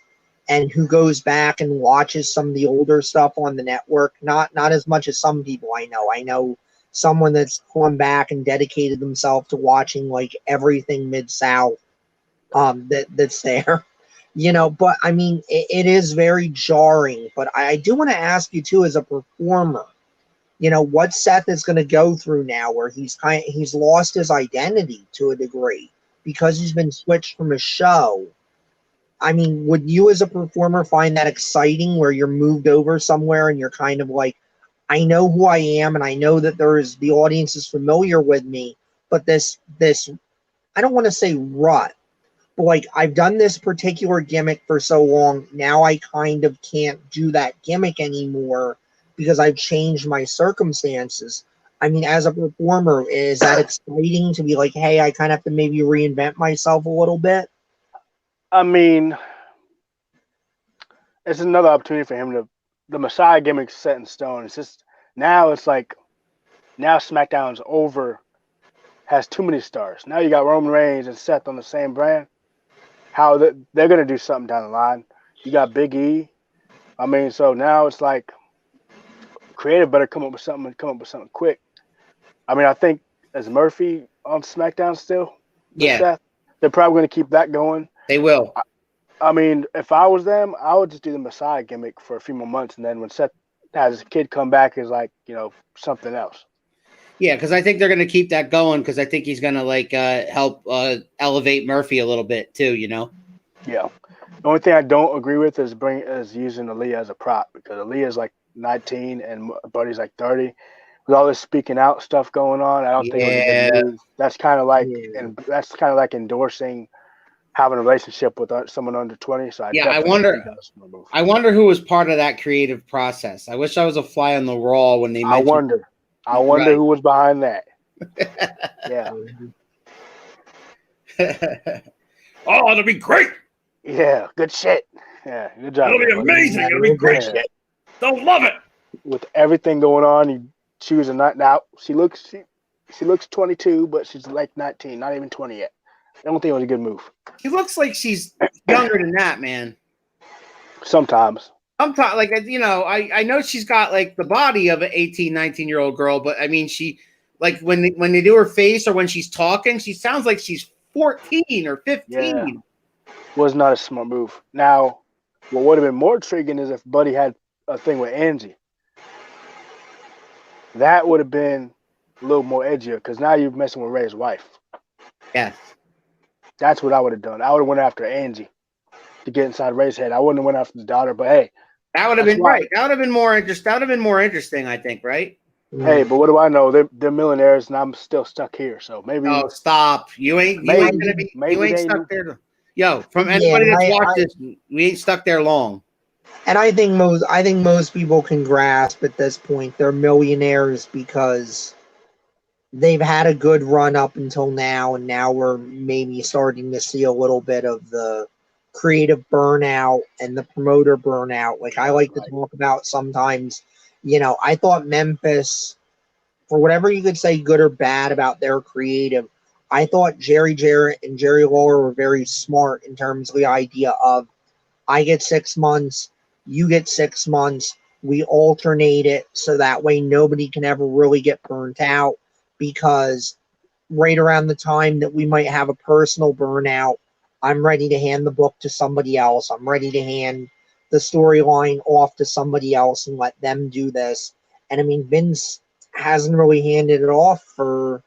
and who goes back and watches some of the older stuff on the network, not as much as some people I know. I know someone that's gone back and dedicated themselves to watching like everything Mid-South that's there. You know, but I mean, it is very jarring. But I do want to ask you too, as a performer, you know, what Seth is going to go through now, where he's lost his identity to a degree because he's been switched from a show. I mean, would you as a performer find that exciting, where you're moved over somewhere and you're kind of like, I know who I am, and I know that the audience is familiar with me, but this I don't want to say rut. Like, I've done this particular gimmick for so long, now I kind of can't do that gimmick anymore because I've changed my circumstances. I mean, as a performer, is that exciting to be like, hey, I kind of have to maybe reinvent myself a little bit? I mean, it's another opportunity for him to the Messiah gimmick's set in stone. It's just now it's like now SmackDown's over, has too many stars. Now you got Roman Reigns and Seth on the same brand. How they're gonna do something down the line. You got Big E. I mean, so now it's like creative better come up with something quick. I mean, I think as Murphy on SmackDown still with Seth, they're probably gonna keep that going. They will. I mean, if I was them, I would just do the Messiah gimmick for a few more months, and then when Seth has his kid come back, is like something else. Yeah, because I think they're going to keep that going because I think he's going to like help elevate Murphy a little bit too. Yeah. The only thing I don't agree with is using Aaliyah as a prop because Aaliyah is like 19 and Buddy's like 30. With all this speaking out stuff going on, I don't think it was a good move. That's kind of like, and that's kind of like endorsing having a relationship with someone under 20. So I wonder who was part of that creative process. I wish I was a fly on the wall when they mentioned. I wonder who was behind that. Yeah. Oh, it'll be great. Yeah, good shit. Yeah, good job. It'll be amazing. It'll be great. Shit. They'll love it. With everything going on, she was now. She looks 22, but she's like 19, not even 20 yet. I don't think it was a good move. She looks like she's younger than that, man. Sometimes, like, I know she's got like the body of an 18, 19-year-old girl, but I mean, she like when they do her face or when she's talking, she sounds like she's 14 or 15. Yeah. Was not a smart move. Now, what would have been more intriguing is if Buddy had a thing with Angie. That would have been a little more edgier because now you're messing with Ray's wife. Yes. That's what I would have done. I would have went after Angie to get inside Ray's head. I wouldn't have went after the daughter, but hey. That would have been right. That would have been more interesting. That would have been more interesting, I think, right? Hey, but what do I know? They're millionaires, and I'm still stuck here. So maybe. Oh, stop! You ain't stuck there. Yo, from anybody that's watched this, we ain't stuck there long. And I think most people can grasp at this point they're millionaires because they've had a good run up until now, and now we're maybe starting to see a little bit of the creative burnout and the promoter burnout. Like I like to talk about sometimes, I thought Memphis, for whatever you could say good or bad about their creative, I thought Jerry Jarrett and Jerry Lawler were very smart in terms of the idea of I get 6 months, you get 6 months, we alternate it so that way nobody can ever really get burnt out because right around the time that we might have a personal burnout, I'm ready to hand the book to somebody else. I'm ready to hand the storyline off to somebody else and let them do this. And I mean, Vince hasn't really handed it off for,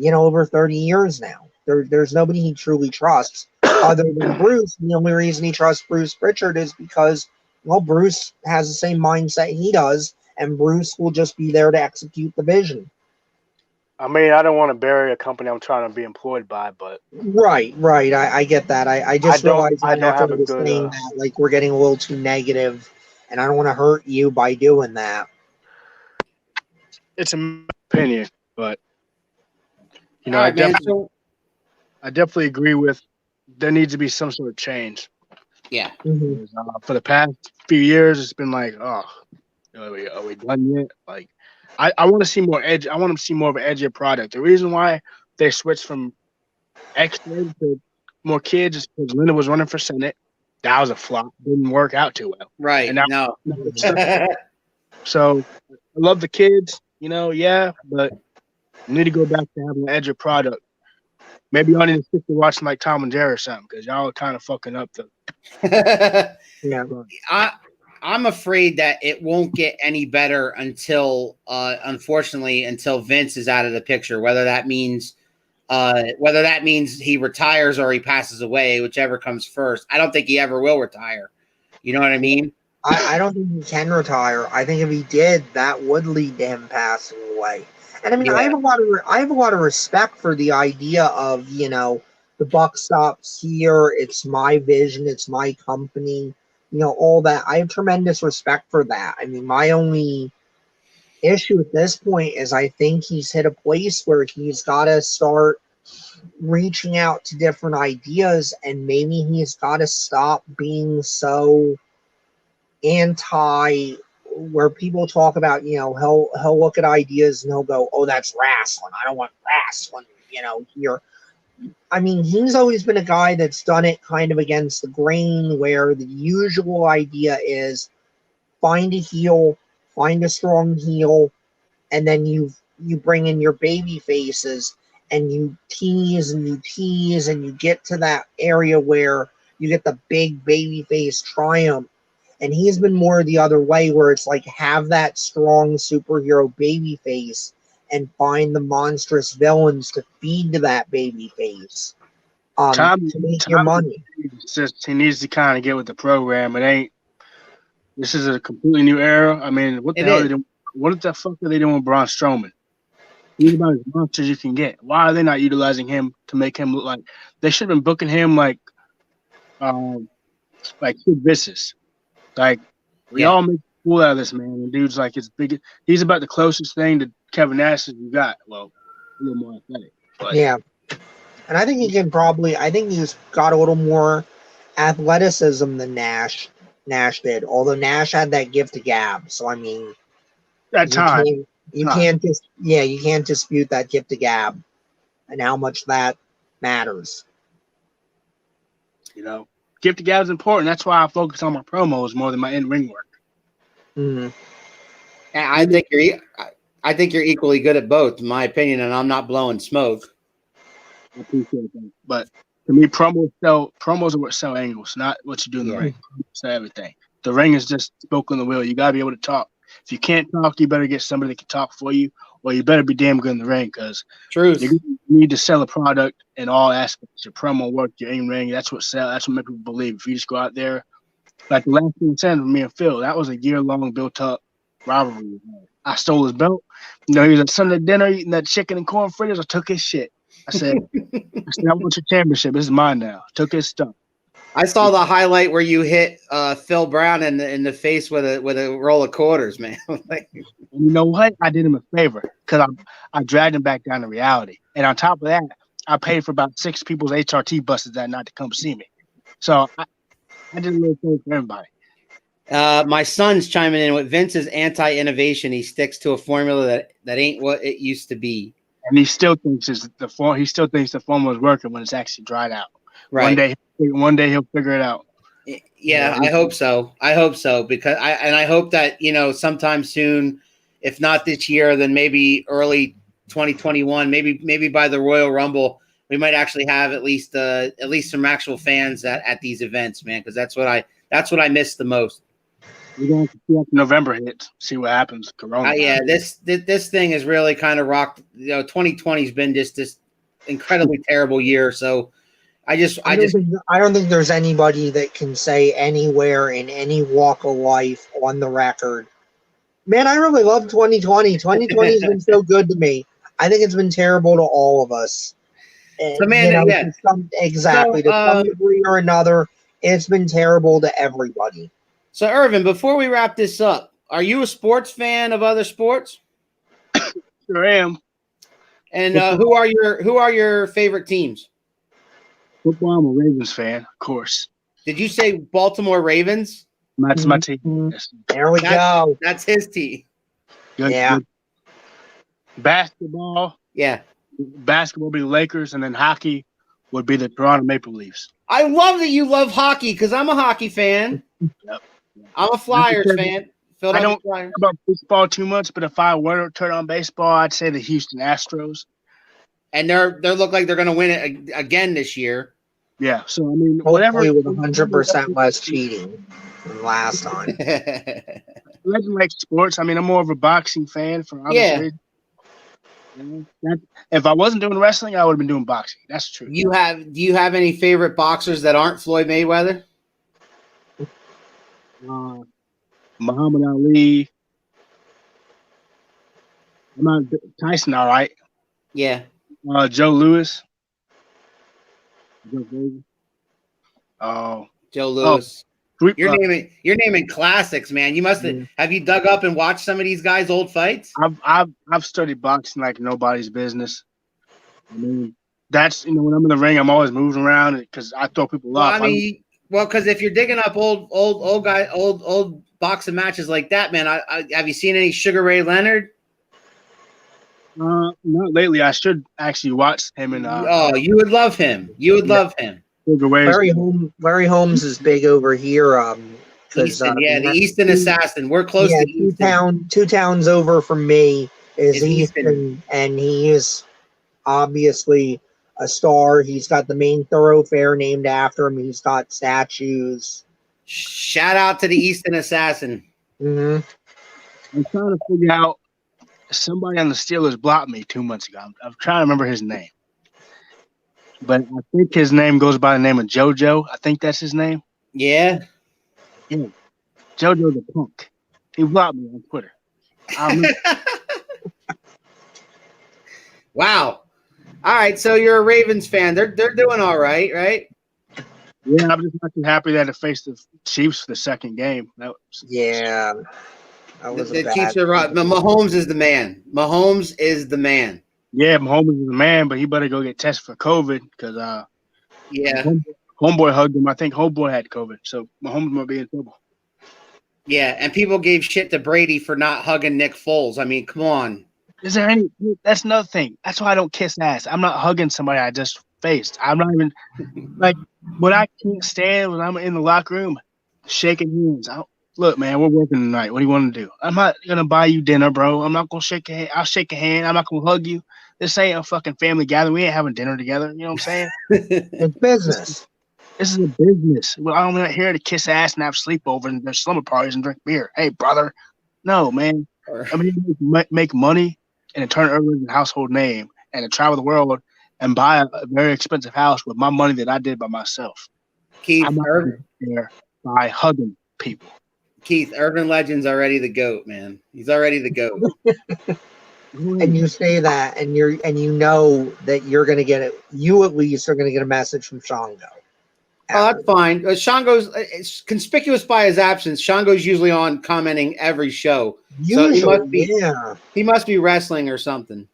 over 30 years now. There's nobody he truly trusts other than Bruce. The only reason he trusts Bruce Pritchard is because, Bruce has the same mindset he does, and Bruce will just be there to execute the vision. I mean, I don't want to bury a company I'm trying to be employed by, but right. I get that. I just realized after I was saying that, like, we're getting a little too negative, and I don't want to hurt you by doing that. It's an opinion, but I definitely agree with there needs to be some sort of change. Yeah. Mm-hmm. For the past few years, it's been like, are we done yet? Like, I want to see more edge. I want to see more of an edgier product. The reason why they switched from X-Men to more kids is because Linda was running for Senate. That was a flop. Didn't work out too well. Right. And now, so I love the kids, but we need to go back to having an edgier product. Maybe y'all need to stick to watching like Tom and Jerry or something because y'all are kind of fucking up the. I'm afraid that it won't get any better until, unfortunately, until Vince is out of the picture. Whether that means he retires or he passes away, whichever comes first. I don't think he ever will retire. You know what I mean? I don't think he can retire. I think if he did, that would lead to him passing away. And I mean, I have a lot of respect for the idea of, the buck stops here. It's my vision. It's my company. All that. I have tremendous respect for that. I mean, my only issue at this point is I think he's hit a place where he's got to start reaching out to different ideas, and maybe he's got to stop being so anti where people talk about, he'll look at ideas and he'll go, oh, that's wrestling. I don't want wrestling, here. I mean, he's always been a guy that's done it kind of against the grain, where the usual idea is find a heel, find a strong heel, and then you bring in your baby faces and you tease and you get to that area where you get the big baby face triumph. And he's been more the other way, where it's like have that strong superhero baby face and find the monstrous villains to feed to that baby face to make your money. It's just he needs to kind of get with the program. This is a completely new era. I mean, what the fuck are they doing with Braun Strowman? He's about as monster as you can get. Why are they not utilizing him to make him look like they should have been booking him like Sid Vicious? Like we all make a fool out of this man. And dude's like he's about the closest thing to Kevin Nash as you got. Well, a little more athletic. But. Yeah. And I think he's got a little more athleticism than Nash did. Although Nash had that gift of gab. So I mean you can't dispute that gift of gab and how much that matters. Gift of gab is important. That's why I focus on my promos more than my in-ring work. Mm-hmm. I think you're equally good at both, in my opinion, and I'm not blowing smoke. I appreciate that. But to me, promos are what sell angles, not what you do in the ring. Sell everything. The ring is just spoke on the wheel. You gotta be able to talk. If you can't talk, you better get somebody that can talk for you, or you better be damn good in the ring, because you need to sell a product in all aspects. Your promo work, your in-ring, that's what sell. That's what makes people believe. If you just go out there, like the last thing said with me and Phil, that was a year-long built-up rivalry. I stole his belt. He was at Sunday dinner eating that chicken and corn fritters. I took his shit. I said, I want your championship. This is mine now. I took his stuff. I saw the highlight where you hit Phil Brown in the face with a roll of quarters, man. And you know what? I did him a favor because I dragged him back down to reality. And on top of that, I paid for about 6 people's HRT buses that night to come see me. So I did a little thing for everybody. My son's chiming in with Vince's anti-innovation. He sticks to a formula that ain't what it used to be. And he still thinks the formula is working when it's actually dried out. Right. One day he'll figure it out. Yeah, I hope so. Because I hope that sometime soon, if not this year, then maybe early 2021, maybe by the Royal Rumble, we might actually have at least some actual fans at these events, man. Because that's what I miss the most. We're going to see after November hits, see what happens. Corona. This thing has really kind of rocked. 2020 has been just this incredibly terrible year. So I don't think there's anybody that can say anywhere in any walk of life on the record, man, I really love 2020. 2020 has been so good to me. I think it's been terrible to all of us. To some degree or another, it's been terrible to everybody. So, Irvin, before we wrap this up, are you a sports fan of other sports? Sure am. And who are your favorite teams? Football, I'm a Ravens fan, of course. Did you say Baltimore Ravens? That's my team. There we go. That's his team. Good. Basketball. Yeah. Basketball would be the Lakers, and then hockey would be the Toronto Maple Leafs. I love that you love hockey because I'm a hockey fan. Yep. I'm a Flyers fan. I don't care about baseball too much, but if I were to turn on baseball, I'd say the Houston Astros. And they look like they're going to win it again this year. Yeah. So I mean, hopefully with 100% less cheating than last time. I like sports. I mean, I'm more of a boxing fan for obvious reasons. If I wasn't doing wrestling, I would have been doing boxing. That's true. Do you have any favorite boxers that aren't Floyd Mayweather? Muhammad Ali. Tyson, all right. Yeah. Joe Louis. Joe Louis. You're naming classics, man. You must have you dug up and watched some of these guys' old fights? I've studied boxing like nobody's business. I mean, that's when I'm in the ring, I'm always moving around because I throw people off. I mean, Well, because if you're digging up old boxing matches like that, man, have you seen any Sugar Ray Leonard? Not lately. I should actually watch him and Oh, you would love him. You would love him. Larry Holmes is big over here. Because Easton, the Easton Assassin. We're close to Easton. Two towns over from me is Easton, and he is obviously a star. He's got the main thoroughfare named after him. He's got statues. Shout out to the Easton Assassin. Mm-hmm. I'm trying to figure out. Somebody on the Steelers blocked me 2 months ago. I'm trying to remember his name. But I think his name goes by the name of JoJo. I think that's his name. Yeah. Yeah. JoJo the Punk. He blocked me on Twitter. Wow. All right, so you're a Ravens fan. They're doing all right, right? Yeah, I'm just not too happy that it faced the Chiefs for the second game. The Chiefs are right. Mahomes is the man. Mahomes is the man. Yeah, Mahomes is the man, but he better go get tested for COVID because homeboy hugged him. I think homeboy had COVID, so Mahomes might be in trouble. Yeah, and people gave shit to Brady for not hugging Nick Foles. I mean, come on. That's another thing. That's why I don't kiss ass. I'm not hugging somebody I just faced. I'm not even like what I can't stand when I'm in the locker room shaking hands. Look, man, we're working tonight. What do you want to do? I'm not going to buy you dinner, bro. I'm not going to shake your hand. I'll shake your hand. I'm not going to hug you. This ain't a fucking family gathering. We ain't having dinner together. You know what I'm saying? It's business. This is a business. Well, I'm not here to kiss ass and have sleepovers and there's slumber parties and drink beer. Hey, brother. No, man. I'm here to make money and to turn over a household name and to travel the world and buy a very expensive house with my money that I did by myself. Keith, I'm not here by hugging people. Keith, IRVIN Legend's already the GOAT, man. He's already the GOAT. And you say that, and you know that you're going to get it. You at least are going to get a message from Shango. Oh, that's fine. Shango's it's conspicuous by his absence. Shango's usually on commenting every show. Usually, so he must be wrestling or something.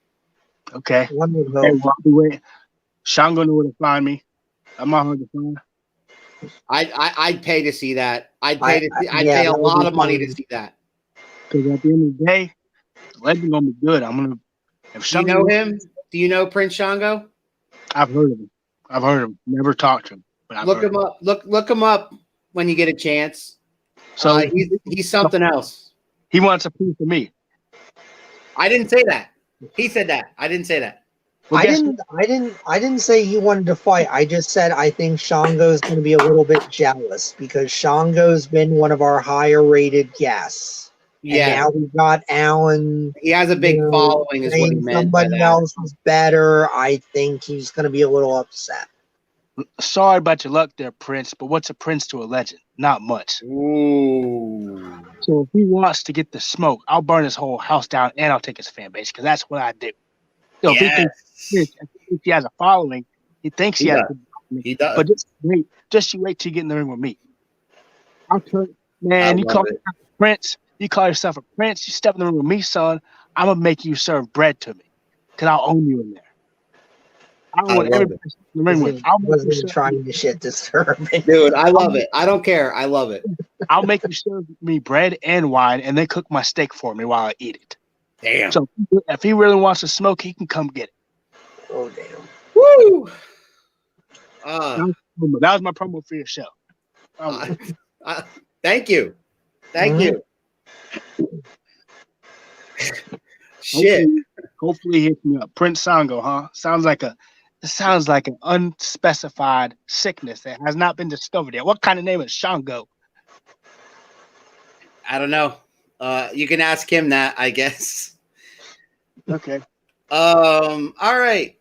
Okay. Shango knew where to find me. I'm not hard to find. I'd pay to see that. I'd pay a lot of money to see that. Because at the end of the day, the legend gonna be good. Do you know him? Do you know Prince Shango? I've heard of him. Never talked to him. But look him up. Look him up when you get a chance. So he's something else. He wants a piece of me. I didn't say that. He said that. I didn't say that. Well, I didn't say he wanted to fight. I just said I think Shango's going to be a little bit jealous because Shango's been one of our higher rated guests. Yeah. And now we've got Alan. He has a big following, is what he meant. Somebody else was better. I think he's going to be a little upset. Sorry about your luck there, Prince, but what's a prince to a legend? Not much. Ooh. So if he wants to get the smoke, I'll burn his whole house down and I'll take his fan base because that's what I do. So if he has a following, he thinks he has a following. He does. But just you wait till you get in the ring with me. You call yourself a prince. You call yourself a prince. You step in the ring with me, son. I'm gonna make you serve bread to me because I'll own you in there. I don't want everybody in the ring with. I wasn't trying to shit disturbing. Dude, I love it. I don't care. I love it. I'll make you serve me bread and wine, and then cook my steak for me while I eat it. Damn. So if he really wants to smoke, he can come get it. Oh, damn. Woo! That was my promo for your show. Thank you. Thank you. Shit. Hopefully he hits me up. Prince Sango, huh? Sounds like an unspecified sickness that has not been discovered yet. What kind of name is Shango? I don't know. You can ask him that, I guess. Okay. All right.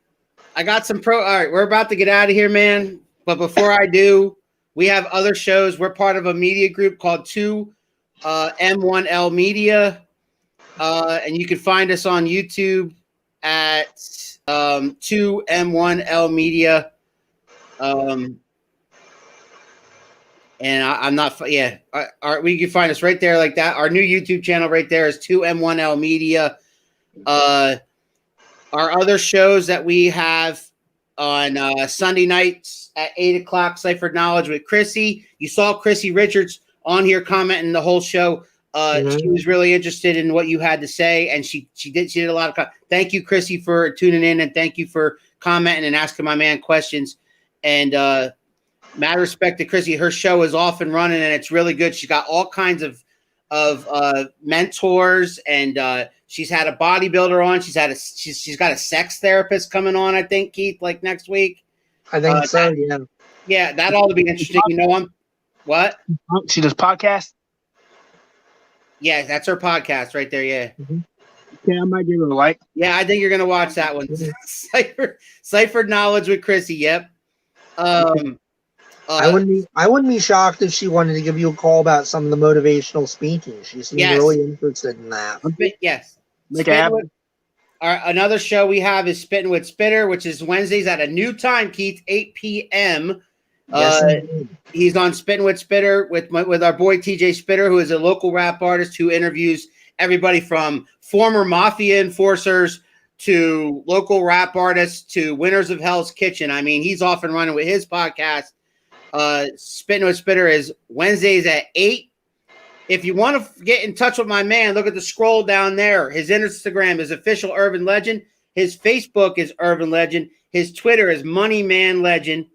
I got some all right, we're about to get out of here, man. But before I do, we have other shows. We're part of a media group called 2M1L Media. And you can find us on YouTube at 2M1L Media. And I'm not, we can find us right there like that. Our new YouTube channel right there is 2M1L Media. Our other shows that we have on Sunday nights at 8 o'clock, Cypher Knowledge with Chrissy. You saw Chrissy Richards on here commenting the whole show. She was really interested in what you had to say, and she did a lot of thank you, Chrissy, for tuning in, and thank you for commenting and asking my man questions. And mad respect to Chrissy. Her show is off and running, and it's really good. She's got all kinds of mentors, and she's had a bodybuilder on. She's got a sex therapist coming on, I think, Keith, like next week. I think so. Yeah, that ought to be interesting. You know, what? She does podcast. Yeah, that's her podcast right there. Yeah. Yeah, I might give her a like. Yeah, I think you're gonna watch that one. Cypher Knowledge with Chrissy. Yep. I wouldn't be shocked if she wanted to give you a call about some of the motivational speaking. She seems really interested in that. Yes. Make it happen. Another show we have is Spitting with Spitter, which is Wednesdays at a new time, Keith, 8 p.m. He's on Spitting with Spitter with our boy TJ Spitter, who is a local rap artist who interviews everybody from former mafia enforcers to local rap artists to winners of Hell's Kitchen. I mean, he's off and running with his podcast. Spitting with Spitter is Wednesdays at 8. If you want to get in touch with my man, look at the scroll down there. His Instagram is official IRVIN Legend. His Facebook is IRVIN Legend. His Twitter is Moneyman Legend.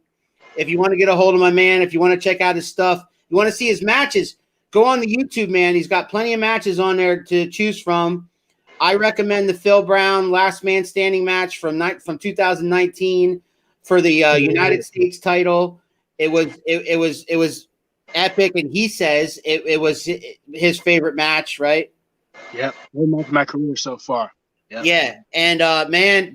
If you want to get a hold of my man, if you want to check out his stuff, you want to see his matches, go on the YouTube, man. He's got plenty of matches on there to choose from. I recommend the Phil Brown Last Man Standing match from 2019 for the United States title. It was epic, and he says it was his favorite match, right? Yep, my career so far. Yep. Yeah, and man,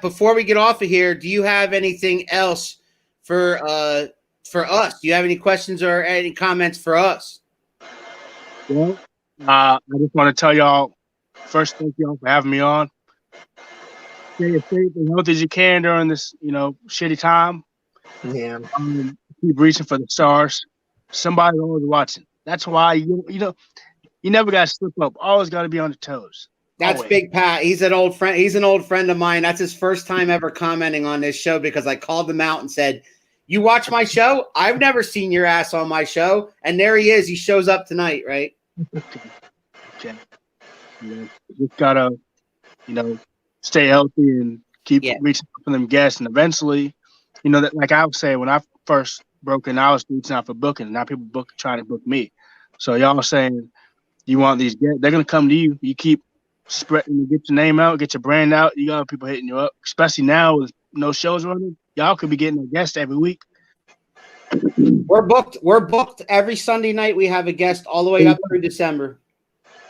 before we get off of here, do you have anything else for us? Do you have any questions or any comments for us? Well, I just want to tell y'all first, thank y'all for having me on. Stay as safe and healthy as you can during this, shitty time. Yeah. Keep reaching for the stars. Somebody's always watching. That's why you never got to slip up. Always got to be on the toes. That's always. Big Pat. He's an old friend. He's an old friend of mine. That's his first time ever commenting on this show because I called him out and said, "You watch my show? I've never seen your ass on my show." And there he is. He shows up tonight, right? Okay. Just gotta, stay healthy and keep reaching out for them guests. And eventually, that like I was saying, when I first broke in, I was reaching out for booking. Now people trying to book me. So y'all are saying you want these guests, they're gonna come to you. You keep spreading, get your name out, get your brand out. You got people hitting you up, especially now with no shows running. Y'all could be getting a guest every week. We're booked every Sunday night. We have a guest all the way up through December.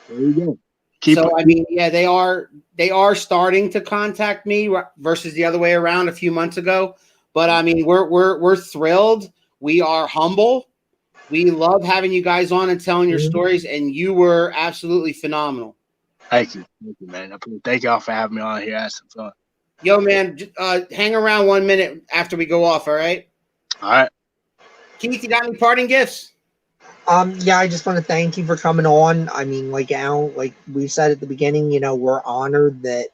There you go. They are starting to contact me versus the other way around a few months ago. But I mean, we're thrilled. We are humble. We love having you guys on and telling your stories, and you were absolutely phenomenal. Thank you, man. Thank y'all for having me on here. Had some fun. Yo, man, hang around 1 minute after we go off. All right. All right. Keith, you got any parting gifts? Yeah, I just want to thank you for coming on. I mean, like we said at the beginning, we're honored that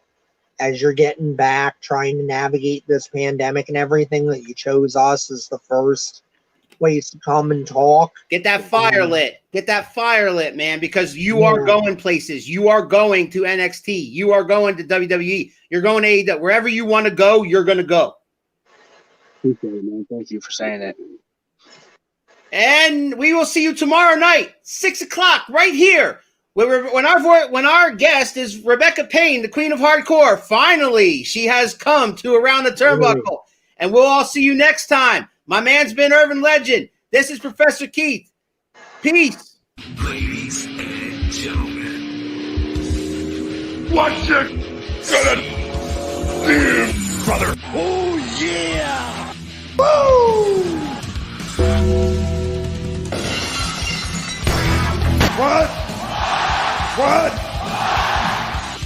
as you're getting back, trying to navigate this pandemic and everything, that you chose us as the first place to come and talk. Get that fire lit. Get that fire lit, man, because you are going places. You are going to NXT. You are going to WWE. You're going to AEW. Wherever you want to go, you're going to go. Appreciate it, man. Thank you for saying that. And we will see you tomorrow night, 6 o'clock, right here. When our guest is Rebecca Payne, the Queen of Hardcore. Finally, she has come to Around the Turnbuckle. And we'll all see you next time. My man's been IRVIN Legend. This is Professor Keith. Peace. Ladies and gentlemen, What you gonna do, brother? oh yeah! Woo! What?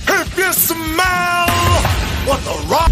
If you smell what the rock